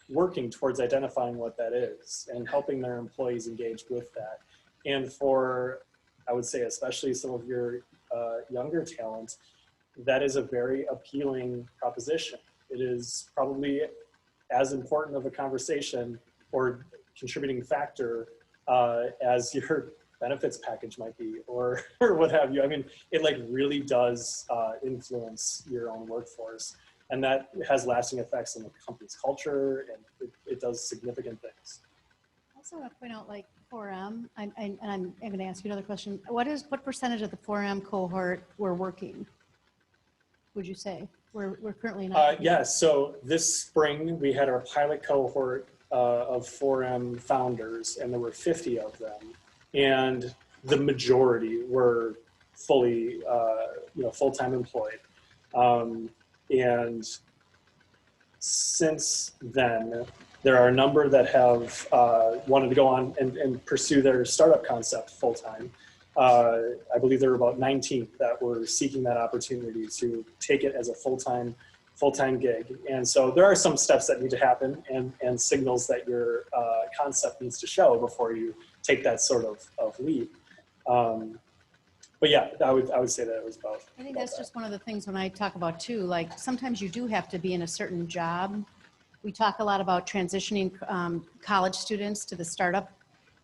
working towards identifying what that is and helping their employees engage with that. And for, I would say, especially some of your younger talent, that is a very appealing proposition. It is probably as important of a conversation or contributing factor as your benefits package might be, or what have you. I mean, it like really does influence your own workforce, and that has lasting effects on the company's culture, and it does significant things. I also want to point out, like 4M, and I'm going to ask you another question. What percentage of the 4M cohort were working, would you say? We're currently not. Yeah, so this spring we had our pilot cohort of 4M founders, and there were 50 of them, and the majority were fully, you know, full-time employed. And since then, There are a number that have wanted to go on and pursue their startup concept full-time. I believe there were about 19 that were seeking that opportunity to take it as a full-time gig. And so there are some steps that need to happen and signals that your concept needs to show before you take that sort of leap. But yeah, I would say that it was both. I think that's just one of the things when I talk about too, like sometimes you do have to be in a certain job. We talk a lot about transitioning college students to the startup,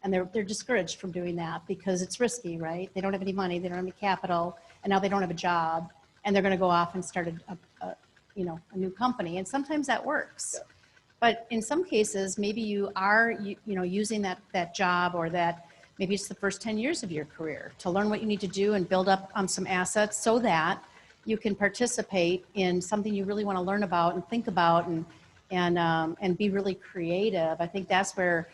and they're discouraged from doing that because it's risky, right? They don't have any money, they don't have any capital, and now they don't have a job, and they're going to go off and start a new company, and sometimes that works. Yeah. But in some cases, maybe you are using that job or that. Maybe it's the first 10 years of your career to learn what you need to do and build up some assets so that you can participate in something you really want to learn about and think about and be really creative. I think that's where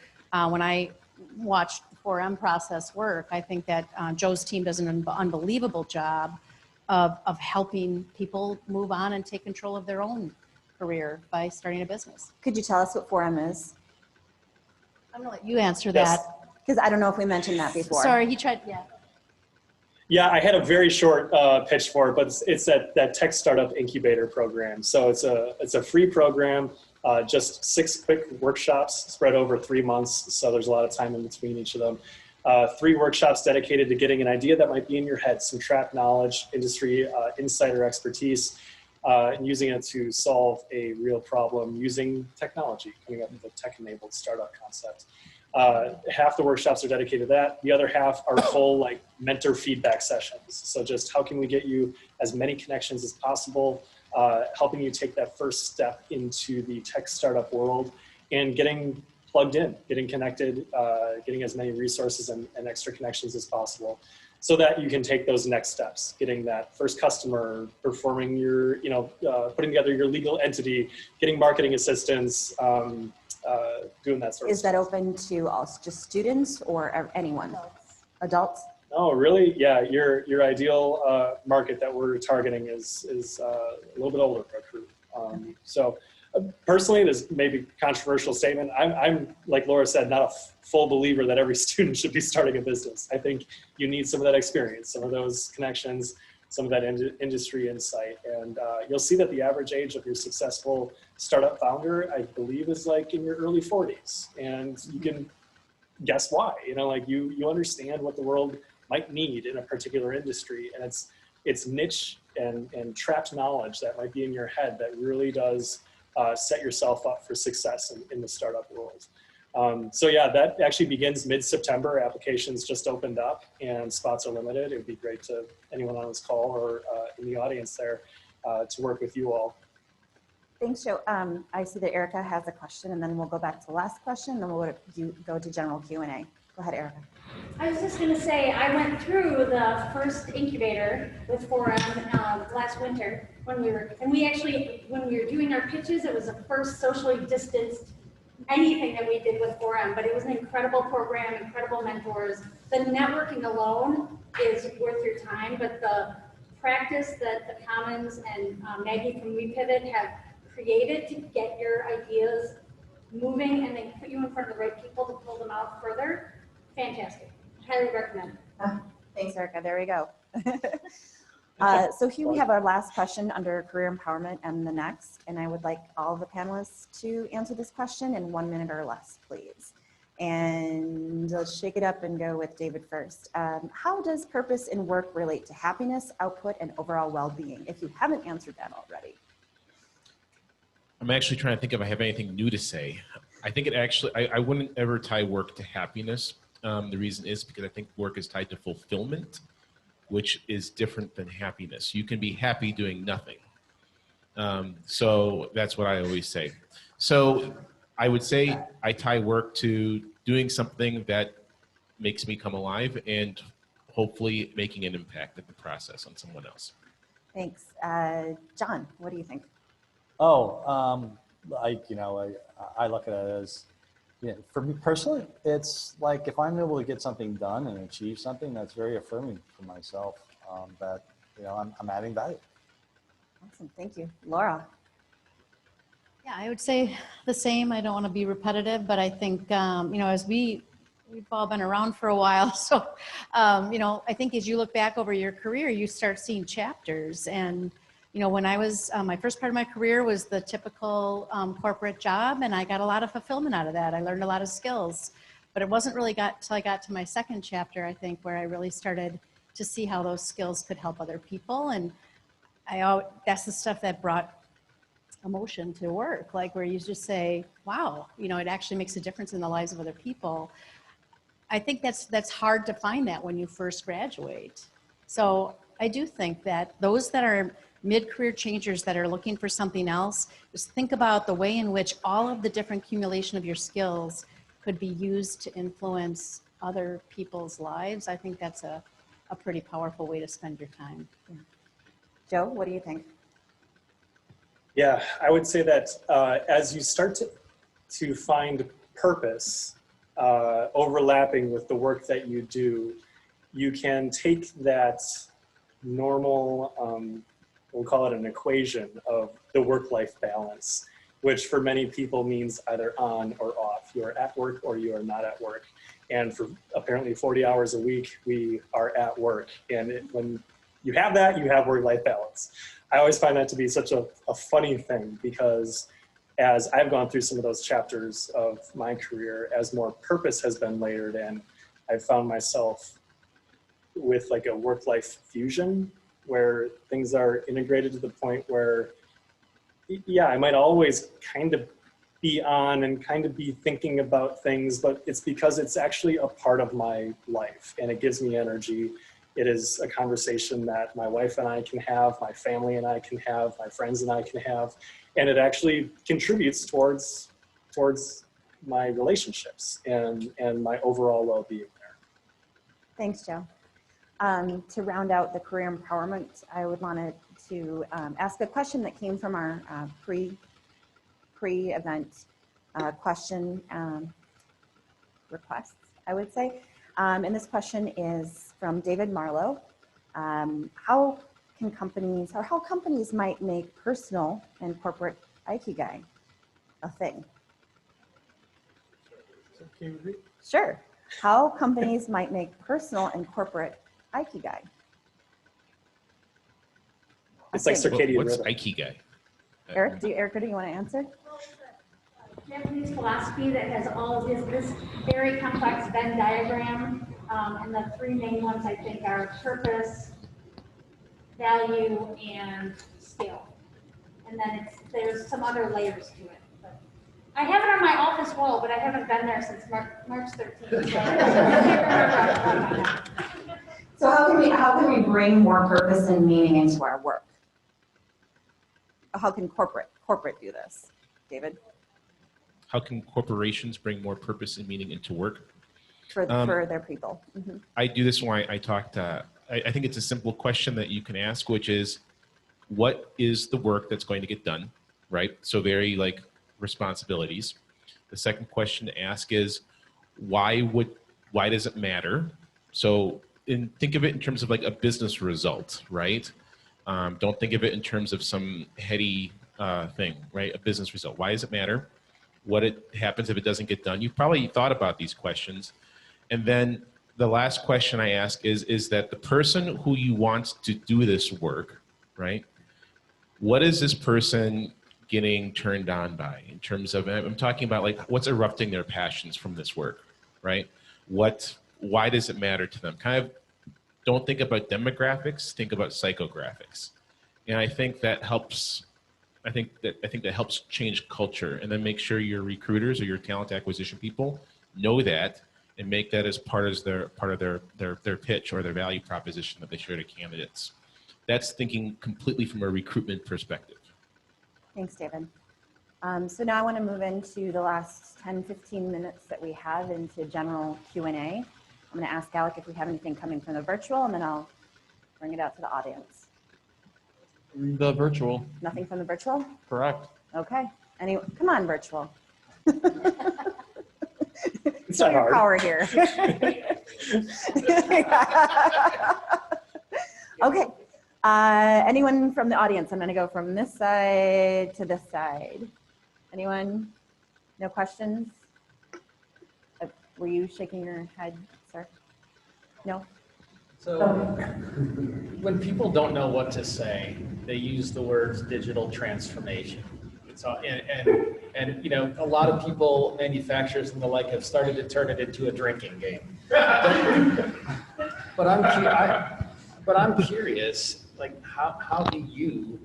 when I watch the 4M process work, I think that Joe's team does an unbelievable job of helping people move on and take control of their own career by starting a business. Could you tell us what 4M is? I'm going to let you answer Yes. that. Because I don't know if we mentioned that before. Sorry, he tried, yeah. Yeah, I had a very short pitch for it, but it's that tech startup incubator program. So it's a free program, just 6 quick workshops spread over 3 months. So there's a lot of time in between each of them. 3 workshops dedicated to getting an idea that might be in your head, some trapped knowledge, industry insider expertise, and using it to solve a real problem using technology, coming up with a tech-enabled startup concept. Half the workshops are dedicated to that. The other half are full mentor feedback sessions. So just how can we get you as many connections as possible, helping you take that first step into the tech startup world and getting plugged in, getting connected, getting as many resources and extra connections as possible so that you can take those next steps, getting that first customer, performing your, putting together your legal entity, getting marketing assistance, doing that sort of stuff. Is that open to just students or anyone? Adults? Oh, really? Yeah, your ideal market that we're targeting is a little bit older recruit. So personally, this may be a controversial statement. I'm like Laura said, not a full believer that every student should be starting a business. I think you need some of that experience, some of those connections, some of that industry insight. And you'll see that the average age of your successful startup founder, I believe, is in your early 40s. And you can guess why. You understand what the world might need in a particular industry. And it's niche and trapped knowledge that might be in your head that really does set yourself up for success in the startup world. So yeah, that actually begins mid-September. Applications just opened up and spots are limited. It would be great to anyone on this call or in the audience there to work with you all. Thanks, Joe. I see that Erica has a question, and then we'll go back to the last question, and then we'll go to general Q&A. Go ahead, Erica. I was just going to say, I went through the first incubator with 4M last winter when we were doing our pitches, it was the first socially distanced anything that we did with 4M, but it was an incredible program, incredible mentors. The networking alone is worth your time, but the practice that the Commons and Maggie from WePivot have created to get your ideas moving and then put you in front of the right people to pull them out further, fantastic. Highly recommend. Thanks, Erica. There we go. So here we have our last question under career empowerment and the next, and I would like all the panelists to answer this question in 1 minute or less, please. And let's shake it up and go with David first. How does purpose in work relate to happiness, output, and overall well-being? If you haven't answered that already. I'm actually trying to think if I have anything new to say. I think I wouldn't ever tie work to happiness. The reason is because I think work is tied to fulfillment, which is different than happiness. You can be happy doing nothing. So that's what I always say. So I would say I tie work to doing something that makes me come alive and hopefully making an impact in the process on someone else. Thanks. John, what do you think? I look at it as, for me personally, it's like if I'm able to get something done and achieve something, that's very affirming for myself, that, I'm adding value. Awesome. Thank you. Laura. Yeah, I would say the same. I don't want to be repetitive, but I think, as we've all been around for a while. So, I think as you look back over your career, you start seeing chapters. And, when I was, my first part of my career was the typical corporate job, and I got a lot of fulfillment out of that. I learned a lot of skills, but it wasn't really till I got to my second chapter, I think, where I really started to see how those skills could help other people. And that's the stuff that brought emotion to work, like where you just say, wow, it actually makes a difference in the lives of other people. I think that's hard to find that when you first graduate. So I do think that those that are mid-career changers that are looking for something else, just think about the way in which all of the different accumulation of your skills could be used to influence other people's lives. I think that's a pretty powerful way to spend your time. Yeah. Joe, what do you think? Yeah, I would say that as you start to find purpose overlapping with the work that you do, you can take that normal, we'll call it an equation of the work-life balance, which for many people means either on or off. You are at work or you are not at work. And for apparently 40 hours a week, we are at work. And when you have that, you have work-life balance. I always find that to be such a funny thing, because as I've gone through some of those chapters of my career, as more purpose has been layered in, I've found myself with like a work-life fusion where things are integrated to the point where, yeah, I might always kind of be on and kind of be thinking about things, but it's because it's actually a part of my life and it gives me energy. It is a conversation that my wife and I can have, my family and I can have, my friends and I can have, and it actually contributes towards my relationships and my overall well-being there. Thanks, Joe. To round out the career empowerment, I would want to ask a question that came from our pre-event question requests, I would say. And this question is from David Marlowe. How companies might make personal and corporate ikigai a thing? Sure. How companies might make personal and corporate ikigai. It's like circadian What's rhythm. ikigai? Erica, do you want to answer? Japanese philosophy that has all of this very complex Venn diagram, and the three main ones I think are purpose, value, and skill. And then there's some other layers to it. But I have it on my office wall, but I haven't been there since March 13th. So how can we bring more purpose and meaning into our work? How can corporate do this, David? How can corporations bring more purpose and meaning into work? For their people. Mm-hmm. I do this when I talk to, I think it's a simple question that you can ask, which is, what is the work that's going to get done, right? So very like responsibilities. The second question to ask is, why does it matter? So think of it in terms of like a business result, right? Don't think of it in terms of some heady thing, right? A business result. Why does it matter? What happens if it doesn't get done? You've probably thought about these questions. And then the last question I ask is that the person who you want to do this work, right? What is this person getting turned on by in terms of, I'm talking about like what's erupting their passions from this work, right? Why does it matter to them? Kind of don't think about demographics, think about psychographics. And I think that helps. I think that helps change culture, and then make sure your recruiters or your talent acquisition people know that and make that as part of their pitch or their value proposition that they share to candidates. That's thinking completely from a recruitment perspective. Thanks, David. So now I want to move into the last 10, 15 minutes that we have into general Q&A. I'm going to ask Alec if we have anything coming from the virtual, and then I'll bring it out to the audience. The virtual. Nothing from the virtual? Correct. Okay. Come on, virtual. It's not hard. Power here. Okay. Anyone from the audience? I'm going to go from this side to this side. Anyone? No questions? Were you shaking your head, sir? No? So when people don't know what to say, they use the words digital transformation. It's all, and you know, a lot of people, manufacturers and the like, have started to turn it into a drinking game. But I'm curious, like how do you,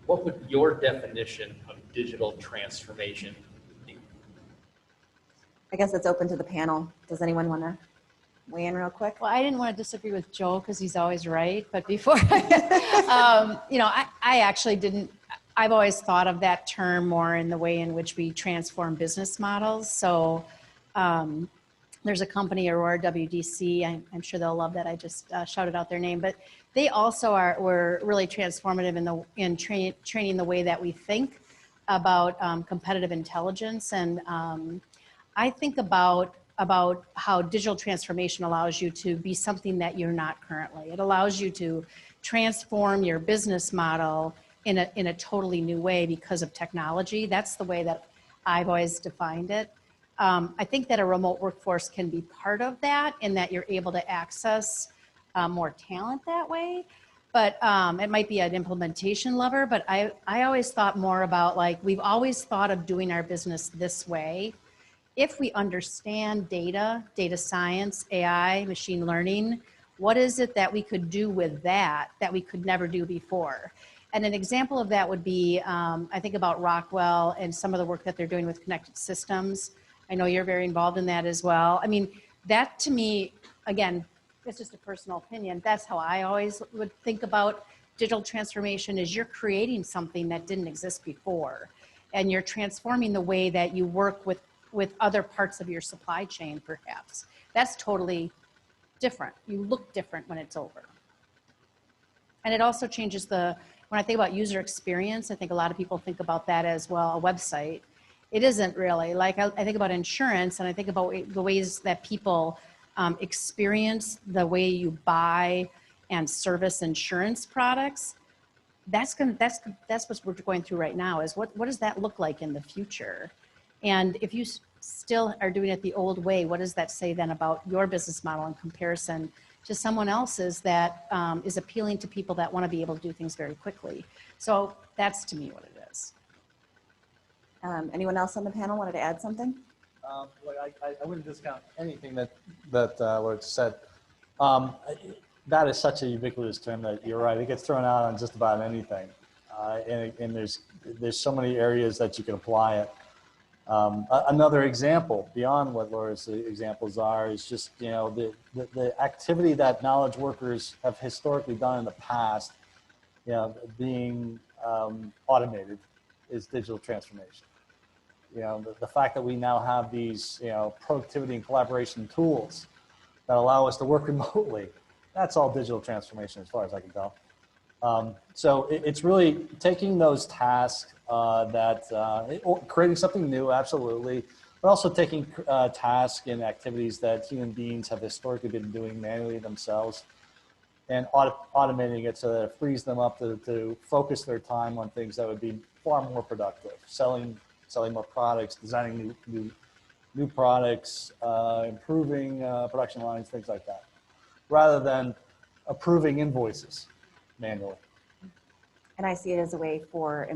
what would your definition of digital transformation be? I guess it's open to the panel. Does anyone want to weigh in real quick? Well, I didn't want to disagree with Joe because he's always right. But before, you know, I actually didn't. I've always thought of that term more in the way in which we transform business models. So there's a company, Aurora WDC. I'm sure they'll love that I just shouted out their name. But they also were really transformative in training the way that we think about competitive intelligence. And I think about how digital transformation allows you to be something that you're not currently. It allows you to transform your business model in a totally new way because of technology. That's the way that I've always defined it. I think that a remote workforce can be part of that in that you're able to access more talent that way. But it might be an implementation lever, but I always thought more about, like, we've always thought of doing our business this way. If we understand data science, AI, machine learning, what is it that we could do with that we could never do before? And an example of that would be, I think about Rockwell and some of the work that they're doing with connected systems. I know you're very involved in that as well. I mean, that to me, again, it's just a personal opinion. That's how I always would think about digital transformation, is you're creating something that didn't exist before. And you're transforming the way that you work with other parts of your supply chain, perhaps. That's totally different. You look different when it's over. And it also changes when I think about user experience, I think a lot of people think about that as, well, a website. It isn't really. Like, I think about insurance, and I think about the ways that people experience the way you buy and service insurance products. That's what we're going through right now, is what does that look like in the future? And if you still are doing it the old way, what does that say then about your business model in comparison to someone else's that is appealing to people that want to be able to do things very quickly? So that's, to me, what it is. Anyone else on the panel wanted to add something? I wouldn't discount anything that Laura said. That is such a ubiquitous term that you're right. It gets thrown out on just about anything, and there's so many areas that you can apply it. Another example beyond what Laura's examples are is just, you know, the activity that knowledge workers have historically done in the past, you know, being automated, is digital transformation. You know, the fact that we now have these, you know, productivity and collaboration tools that allow us to work remotely, that's all digital transformation as far as I can tell. So it's really taking those tasks creating something new, absolutely, but also taking tasks and activities that human beings have historically been doing manually themselves, and automating it so that it frees them up to focus their time on things that would be far more productive, selling more products, designing new products, improving production lines, things like that, rather than approving invoices manually. And I see it as a way for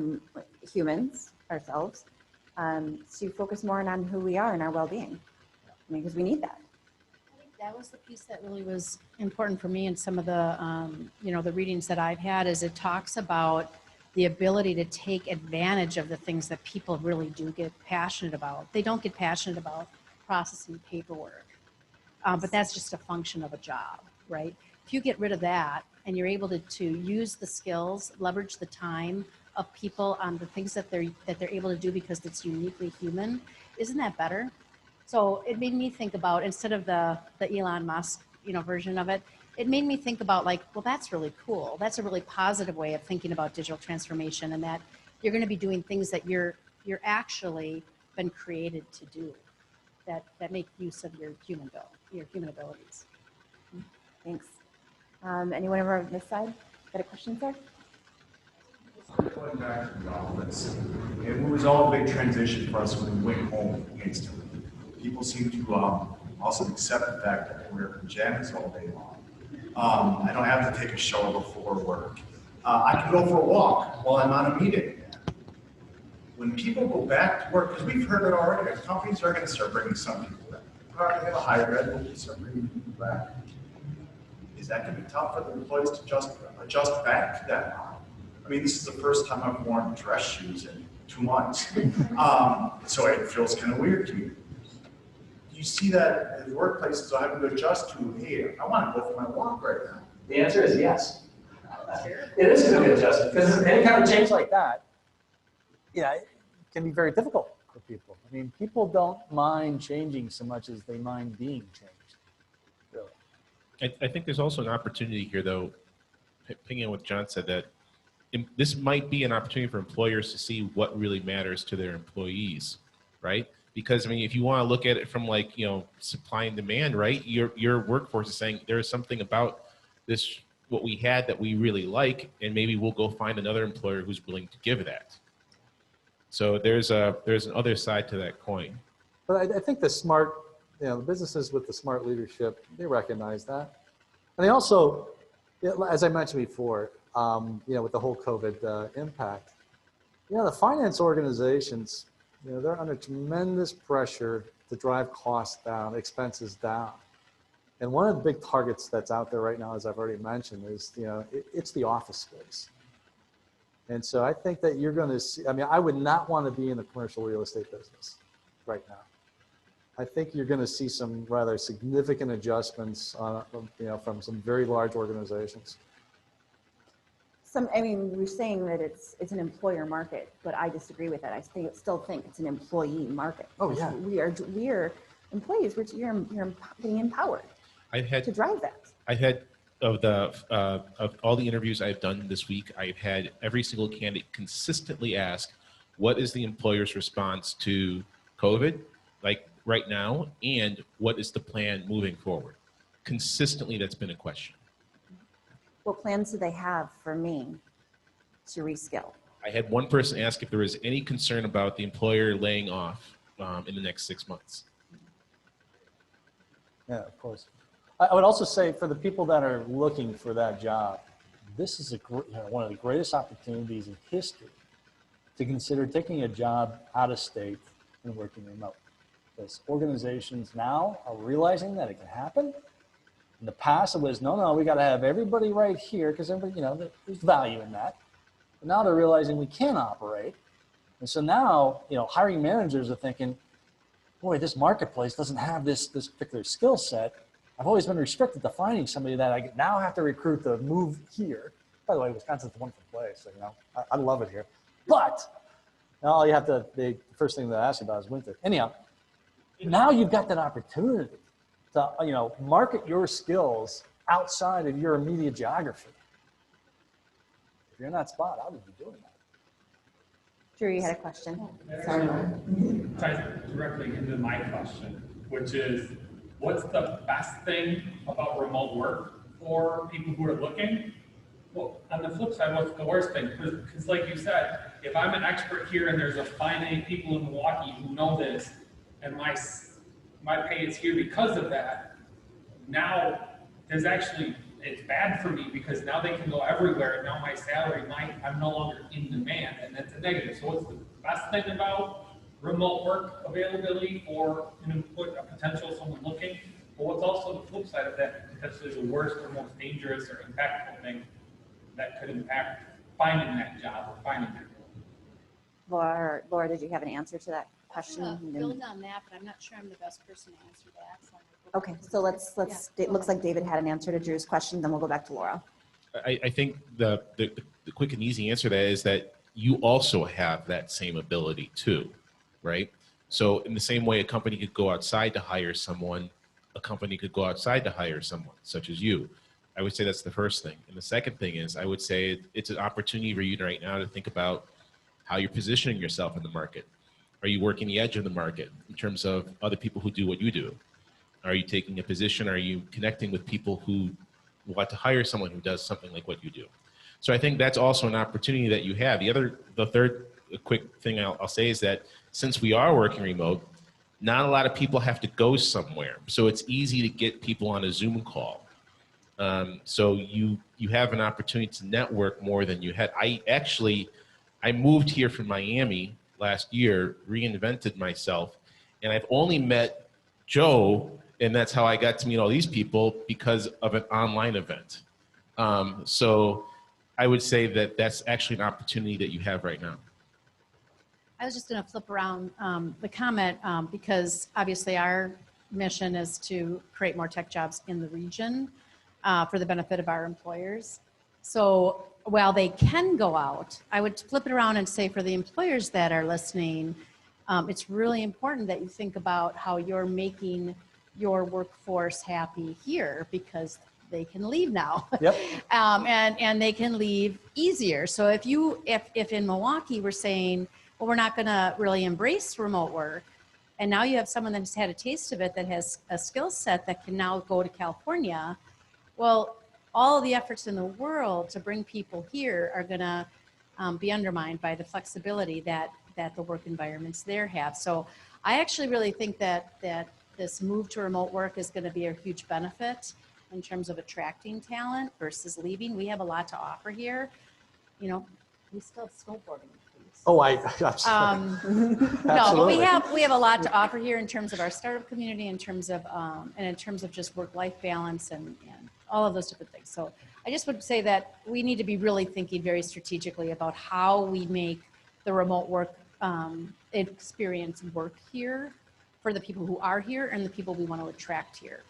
humans, ourselves, to focus more on who we are and our well-being. I mean, because we need that. I think that was the piece that really was important for me in some of the, you know, the readings that I've had, is it talks about the ability to take advantage of the things that people really do get passionate about. They don't get passionate about processing paperwork, but that's just a function of a job, right? If you get rid of that and you're able to use the skills, leverage the time of people on the things that they're able to do because it's uniquely human, isn't that better? So it made me think about, instead of the Elon Musk, you know, version of it, it made me think about, like, well, that's really cool. That's a really positive way of thinking about digital transformation, and that you're going to be doing things that you're actually been created to do, that make use of your human abilities. Thanks. Anyone over on this side got a question, sir? going back to the office, it was all a big transition for us when we went home instantly. People seem to also accept the fact that we're in pajamas all day long. I don't have to take a shower before work. I can go for a walk while I'm on a meeting. When people go back to work, because we've heard it already, companies are going to start bringing some people back. We're already have a hybrid, we'll start bringing people back. Is that going to be tough for the employees to adjust back to that? I mean, this is the first time I've worn dress shoes in 2 months. So it feels kind of weird to me. Do you see that in workplaces are having to adjust to, hey, I want to go for my walk right now? The answer is yes. It is going to be adjusted because any kind of change like that, it can be very difficult for people. I mean, people don't mind changing so much as they mind being changed, really. I think there's also an opportunity here, though, picking on what John said, that this might be an opportunity for employers to see what really matters to their employees, right? Because, I mean, if you want to look at it from like, supply and demand, right? Your workforce is saying there is something about this, what we had that we really like, and maybe we'll go find another employer who's willing to give that. So there's an other side to that coin. But I think the smart, the businesses with the smart leadership, they recognize that. And they also, as I mentioned before, with the whole COVID impact, the finance organizations, they're under tremendous pressure to drive costs down, expenses down. And one of the big targets that's out there right now, as I've already mentioned, is, it's the office space. And so I think that you're going to see, I would not want to be in the commercial real estate business right now. I think you're going to see some rather significant adjustments, from some very large organizations. We're saying that it's an employer market, but I disagree with that. I still think it's an employee market. Oh yeah. We are employees. You're being empowered to drive that. I've had of all the interviews I've done this week, I've had every single candidate consistently ask, what is the employer's response to COVID, like right now, and what is the plan moving forward? Consistently, that's been a question. What plans do they have for me to reskill? I had one person ask if there was any concern about the employer laying off in the next 6 months. Yeah, of course. I would also say for the people that are looking for that job, this is one of the greatest opportunities in history to consider taking a job out of state and working remote. Because organizations now are realizing that it can happen. In the past, it was, no, we got to have everybody right here because everybody, there's value in that. But now they're realizing we can operate. And so now, hiring managers are thinking, boy, this marketplace doesn't have this particular skill set. I've always been restricted to finding somebody that I now have to recruit to move here. By the way, Wisconsin's a wonderful place, so, I love it here. But all you have to, the first thing they ask you about is winter. Anyhow, now you've got that opportunity to, market your skills outside of your immediate geography. If you're in that spot, I would be doing that. Drew, you had a question. Sorry. Ties directly into my question, which is, what's the best thing about remote work for people who are looking? Well, on the flip side, what's the worst thing? Because like you said, if I'm an expert here and there's a finite people in Milwaukee who know this, and my pay is here because of that, now it's bad for me because now they can go everywhere, and now my salary, I'm no longer in demand, and that's a negative. So what's the best thing about remote work availability for a potential someone looking? But what's also the flip side of that, potentially the worst or most dangerous or impactful thing that could impact finding that job or finding that role? Laura, did you have an answer to that question? I'm gonna build on that, but I'm not sure I'm the best person to answer that. So Okay, so it looks like David had an answer to Drew's question, then we'll go back to Laura. I think the quick and easy answer to that is that you also have that same ability too, right? So in the same way a company could go outside to hire someone, a company could go outside to hire someone, such as you. I would say that's the first thing. And the second thing is, I would say it's an opportunity for you right now to think about how you're positioning yourself in the market. Are you working the edge of the market in terms of other people who do what you do? Are you taking a position? Are you connecting with people who want to hire someone who does something like what you do? So I think that's also an opportunity that you have. The third quick thing I'll say is that since we are working remote, not a lot of people have to go somewhere. So it's easy to get people on a Zoom call. So you have an opportunity to network more than you had. I moved here from Miami last year, reinvented myself, and I've only met Joe, and that's how I got to meet all these people because of an online event. So I would say that that's actually an opportunity that you have right now. I was just going to flip around the comment because obviously our mission is to create more tech jobs in the region for the benefit of our employers. So while they can go out, I would flip it around and say for the employers that are listening, it's really important that you think about how you're making your workforce happy here because they can leave now. Yep. And they can leave easier. So if in Milwaukee we're saying, well, we're not going to really embrace remote work, and now you have someone that's had a taste of it that has a skill set that can now go to California, well, all of the efforts in the world to bring people here are going to be undermined by the flexibility that the work environments there have. So I actually really think that this move to remote work is going to be a huge benefit in terms of attracting talent versus leaving. We have a lot to offer here. You know, we still have snowboarding. Oh, No, but we have a lot to offer here in terms of our startup community, in terms of and in terms of just work-life balance and all of those different things. So I just would say that we need to be really thinking very strategically about how we make the remote work experience work here for the people who are here and the people we want to attract here.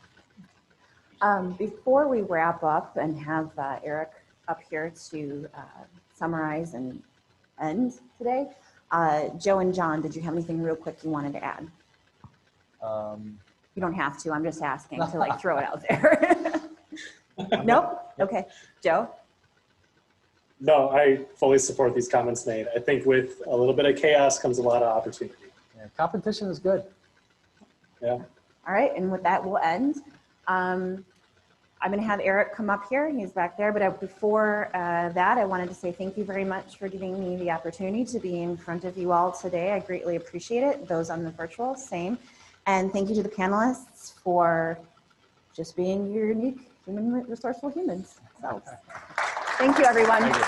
Before we wrap up and have Eric up here to summarize and end today, Joe and John, did you have anything real quick you wanted to add? You don't have to. I'm just asking to like throw it out there. Nope. Okay, Joe. No, I fully support these comments, Nate. I think with a little bit of chaos comes a lot of opportunity. Yeah, competition is good. Yeah. All right, and with that, we'll end. I'm going to have Eric come up here. He's back there. But before that, I wanted to say thank you very much for giving me the opportunity to be in front of you all today. I greatly appreciate it. Those on the virtual, same. And thank you to the panelists for just being your unique, resourceful humans. So, thank you, everyone. Thank you.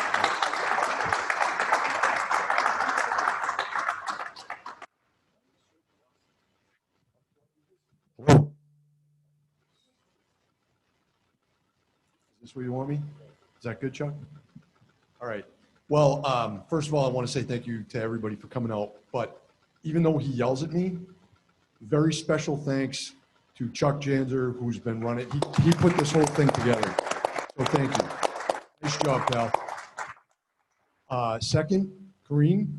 Is this where you want me? Is that good, Chuck? All right. Well, first of all, I want to say thank you to everybody for coming out. But even though he yells at me, very special thanks to Chuck Janzer, who's been running. He put this whole thing together. So thank you. Nice job, pal. Second, Kareem,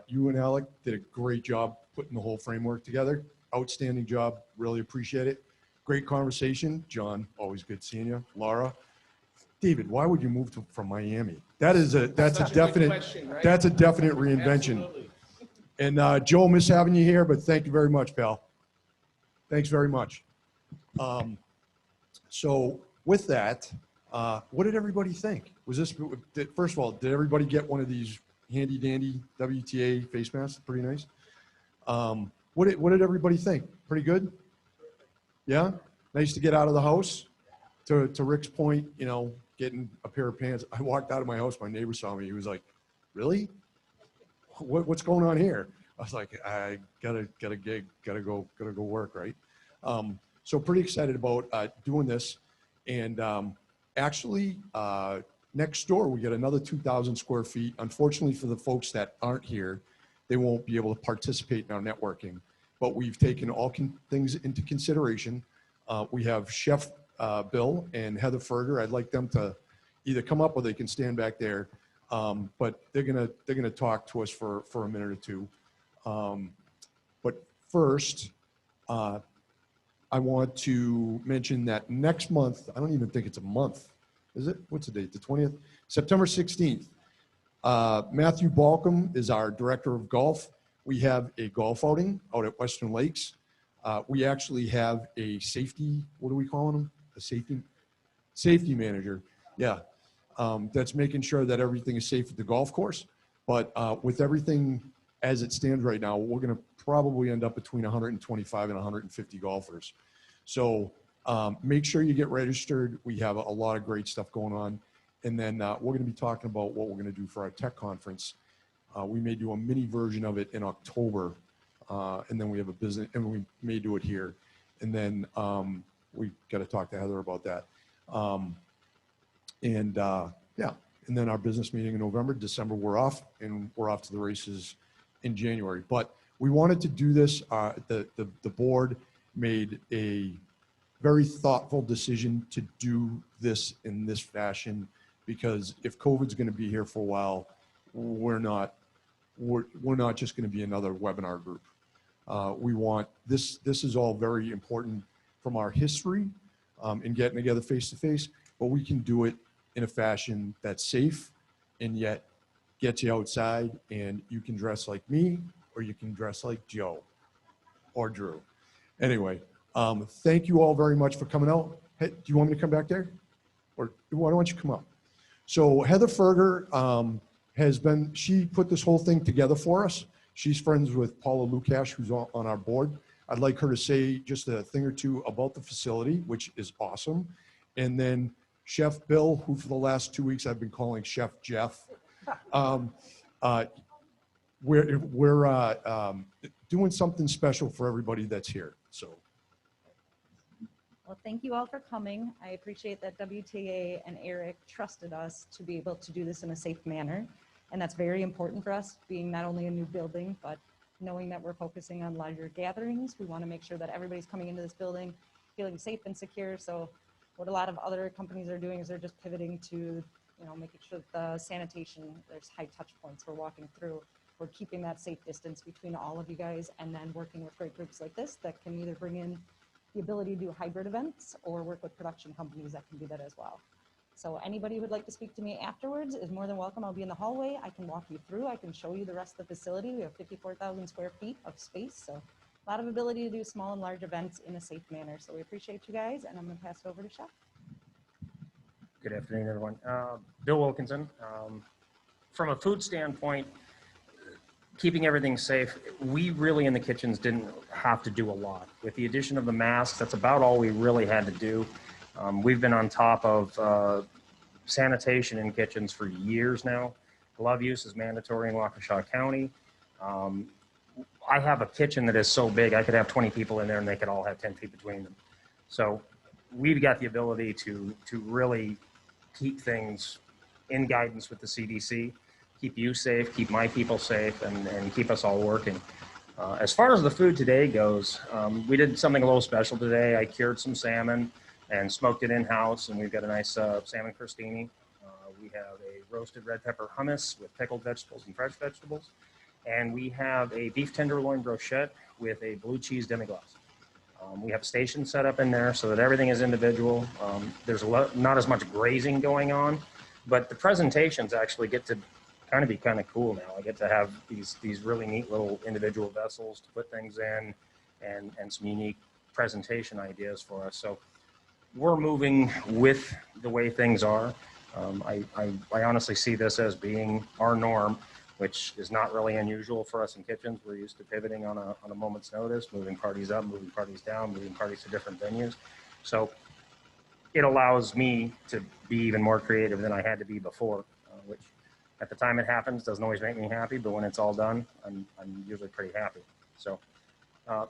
you and Alec did a great job putting the whole framework together. Outstanding job. Really appreciate it. Great conversation. John, always good seeing you. Laura. David, why would you move from Miami? That's a definite reinvention. Absolutely. And Joe, miss having you here, but thank you very much, pal. Thanks very much. So with that, what did everybody think? First of all, did everybody get one of these handy dandy WTA face masks? Pretty nice. What did everybody think? Pretty good? Yeah? Nice to get out of the house. To Rick's point, you know, getting a pair of pants. I walked out of my house, my neighbor saw me. He was like, really? What's going on here? I was like, I got a gig, gotta go work, right? So pretty excited about doing this. And actually, next door, we get another 2,000 square feet. Unfortunately for the folks that aren't here, they won't be able to participate in our networking. But we've taken all things into consideration. We have Chef Bill and Heather Ferger. I'd like them to either come up or they can stand back there. But they're gonna talk to us for a minute or two. But first, I want to mention that next month, I don't even think it's a month, is it? What's the date? The 20th? September 16th. Matthew Balcom is our director of golf. We have a golf outing out at Western Lakes. We actually have a safety, what are we calling him? A safety manager. Yeah. that's making sure that everything is safe at the golf course. But with everything as it stands right now, we're going to probably end up between 125 and 150 golfers. So make sure you get registered. We have a lot of great stuff going on. And then we're going to be talking about what we're going to do for our tech conference. We may do a mini version of it in October. And then we have a business, and we may do it here. And then we got to talk to Heather about that. Yeah, and then our business meeting in November. December, we're off, and we're off to the races in January. But we wanted to do this. The board made a very thoughtful decision to do this in this fashion, because if COVID's going to be here for a while, we're not just going to be another webinar group. We want this. This is all very important from our history in getting together face to face, but we can do it in a fashion that's safe and yet gets you outside, and you can dress like me or you can dress like Joe or Drew. Anyway, thank you all very much for coming out. Hey, do you want me to come back there? Or why don't you come up? So Heather Ferger she put this whole thing together for us. She's friends with Paula Lukash, who's on our board. I'd like her to say just a thing or two about the facility, which is awesome. And then Chef Bill, who for the last 2 weeks I've been calling Chef Jeff. We're doing something special for everybody that's here. So. Well, thank you all for coming. I appreciate that WTA and Eric trusted us to be able to do this in a safe manner. And that's very important for us, being not only a new building, but knowing that we're focusing on larger gatherings. We want to make sure that everybody's coming into this building feeling safe and secure. So what a lot of other companies are doing is they're just pivoting to, making sure that the sanitation, there's high touch points we're walking through. We're keeping that safe distance between all of you guys, and then working with great groups like this that can either bring in the ability to do hybrid events or work with production companies that can do that as well. So anybody who would like to speak to me afterwards is more than welcome. I'll be in the hallway. I can walk you through. I can show you the rest of the facility. We have 54,000 square feet of space. So a lot of ability to do small and large events in a safe manner. So we appreciate you guys, and I'm going to pass it over to Chef. Good afternoon, everyone. Bill Wilkinson. From a food standpoint, keeping everything safe, we really in the kitchens didn't have to do a lot. With the addition of the masks, that's about all we really had to do. We've been on top of sanitation in kitchens for years now. Glove use is mandatory in Waukesha County. I have a kitchen that is so big, I could have 20 people in there and they could all have 10 feet between them. So we've got the ability to really keep things in guidance with the CDC, keep you safe, keep my people safe, and keep us all working. As far as the food today goes, we did something a little special today. I cured some salmon and smoked it in-house, and we've got a nice salmon crostini. We have a roasted red pepper hummus with pickled vegetables and fresh vegetables. And we have a beef tenderloin brochette with a blue cheese demi-glace. We have a station set up in there so that everything is individual. There's not as much grazing going on, but the presentations actually get to be kind of cool now. I get to have these really neat little individual vessels to put things in, and some unique presentation ideas for us. So we're moving with the way things are. I honestly see this as being our norm, which is not really unusual for us in kitchens. We're used to pivoting on a moment's notice, moving parties up, moving parties down, moving parties to different venues. So it allows me to be even more creative than I had to be before, which at the time it happens doesn't always make me happy, but when it's all done, I'm usually pretty happy. So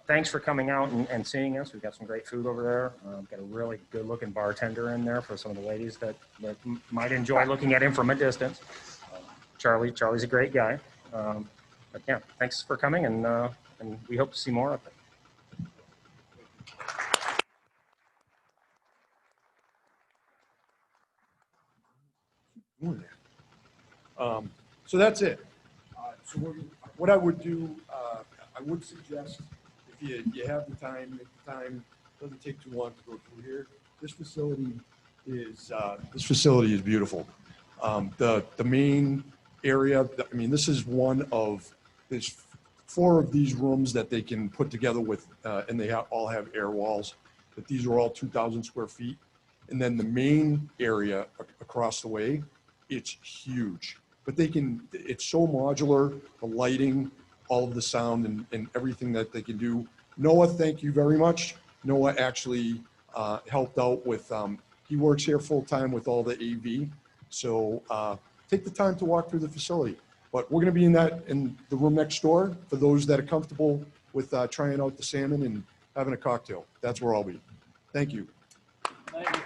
thanks for coming out and seeing us. We've got some great food over there. We've got a really good looking bartender in there for some of the ladies that might enjoy looking at him from a distance. Charlie's a great guy. But yeah, thanks for coming, and we hope to see more of it. So that's it. So what I would do, I would suggest if you have the time, make the time. Doesn't take too long to go through here. This facility is beautiful. The main area, I mean, this is there's 4 of these rooms that they can put together with, and they all have air walls, but these are all 2,000 square feet. And then the main area across the way it's huge. But it's so modular, the lighting, all of the sound and everything that they can do. Noah, thank you very much. Noah actually helped out with, he works here full-time with all the AV. So take the time to walk through the facility. But we're gonna be in the room next door for those that are comfortable with trying out the salmon and having a cocktail. That's where I'll be. Thank you. Thank you.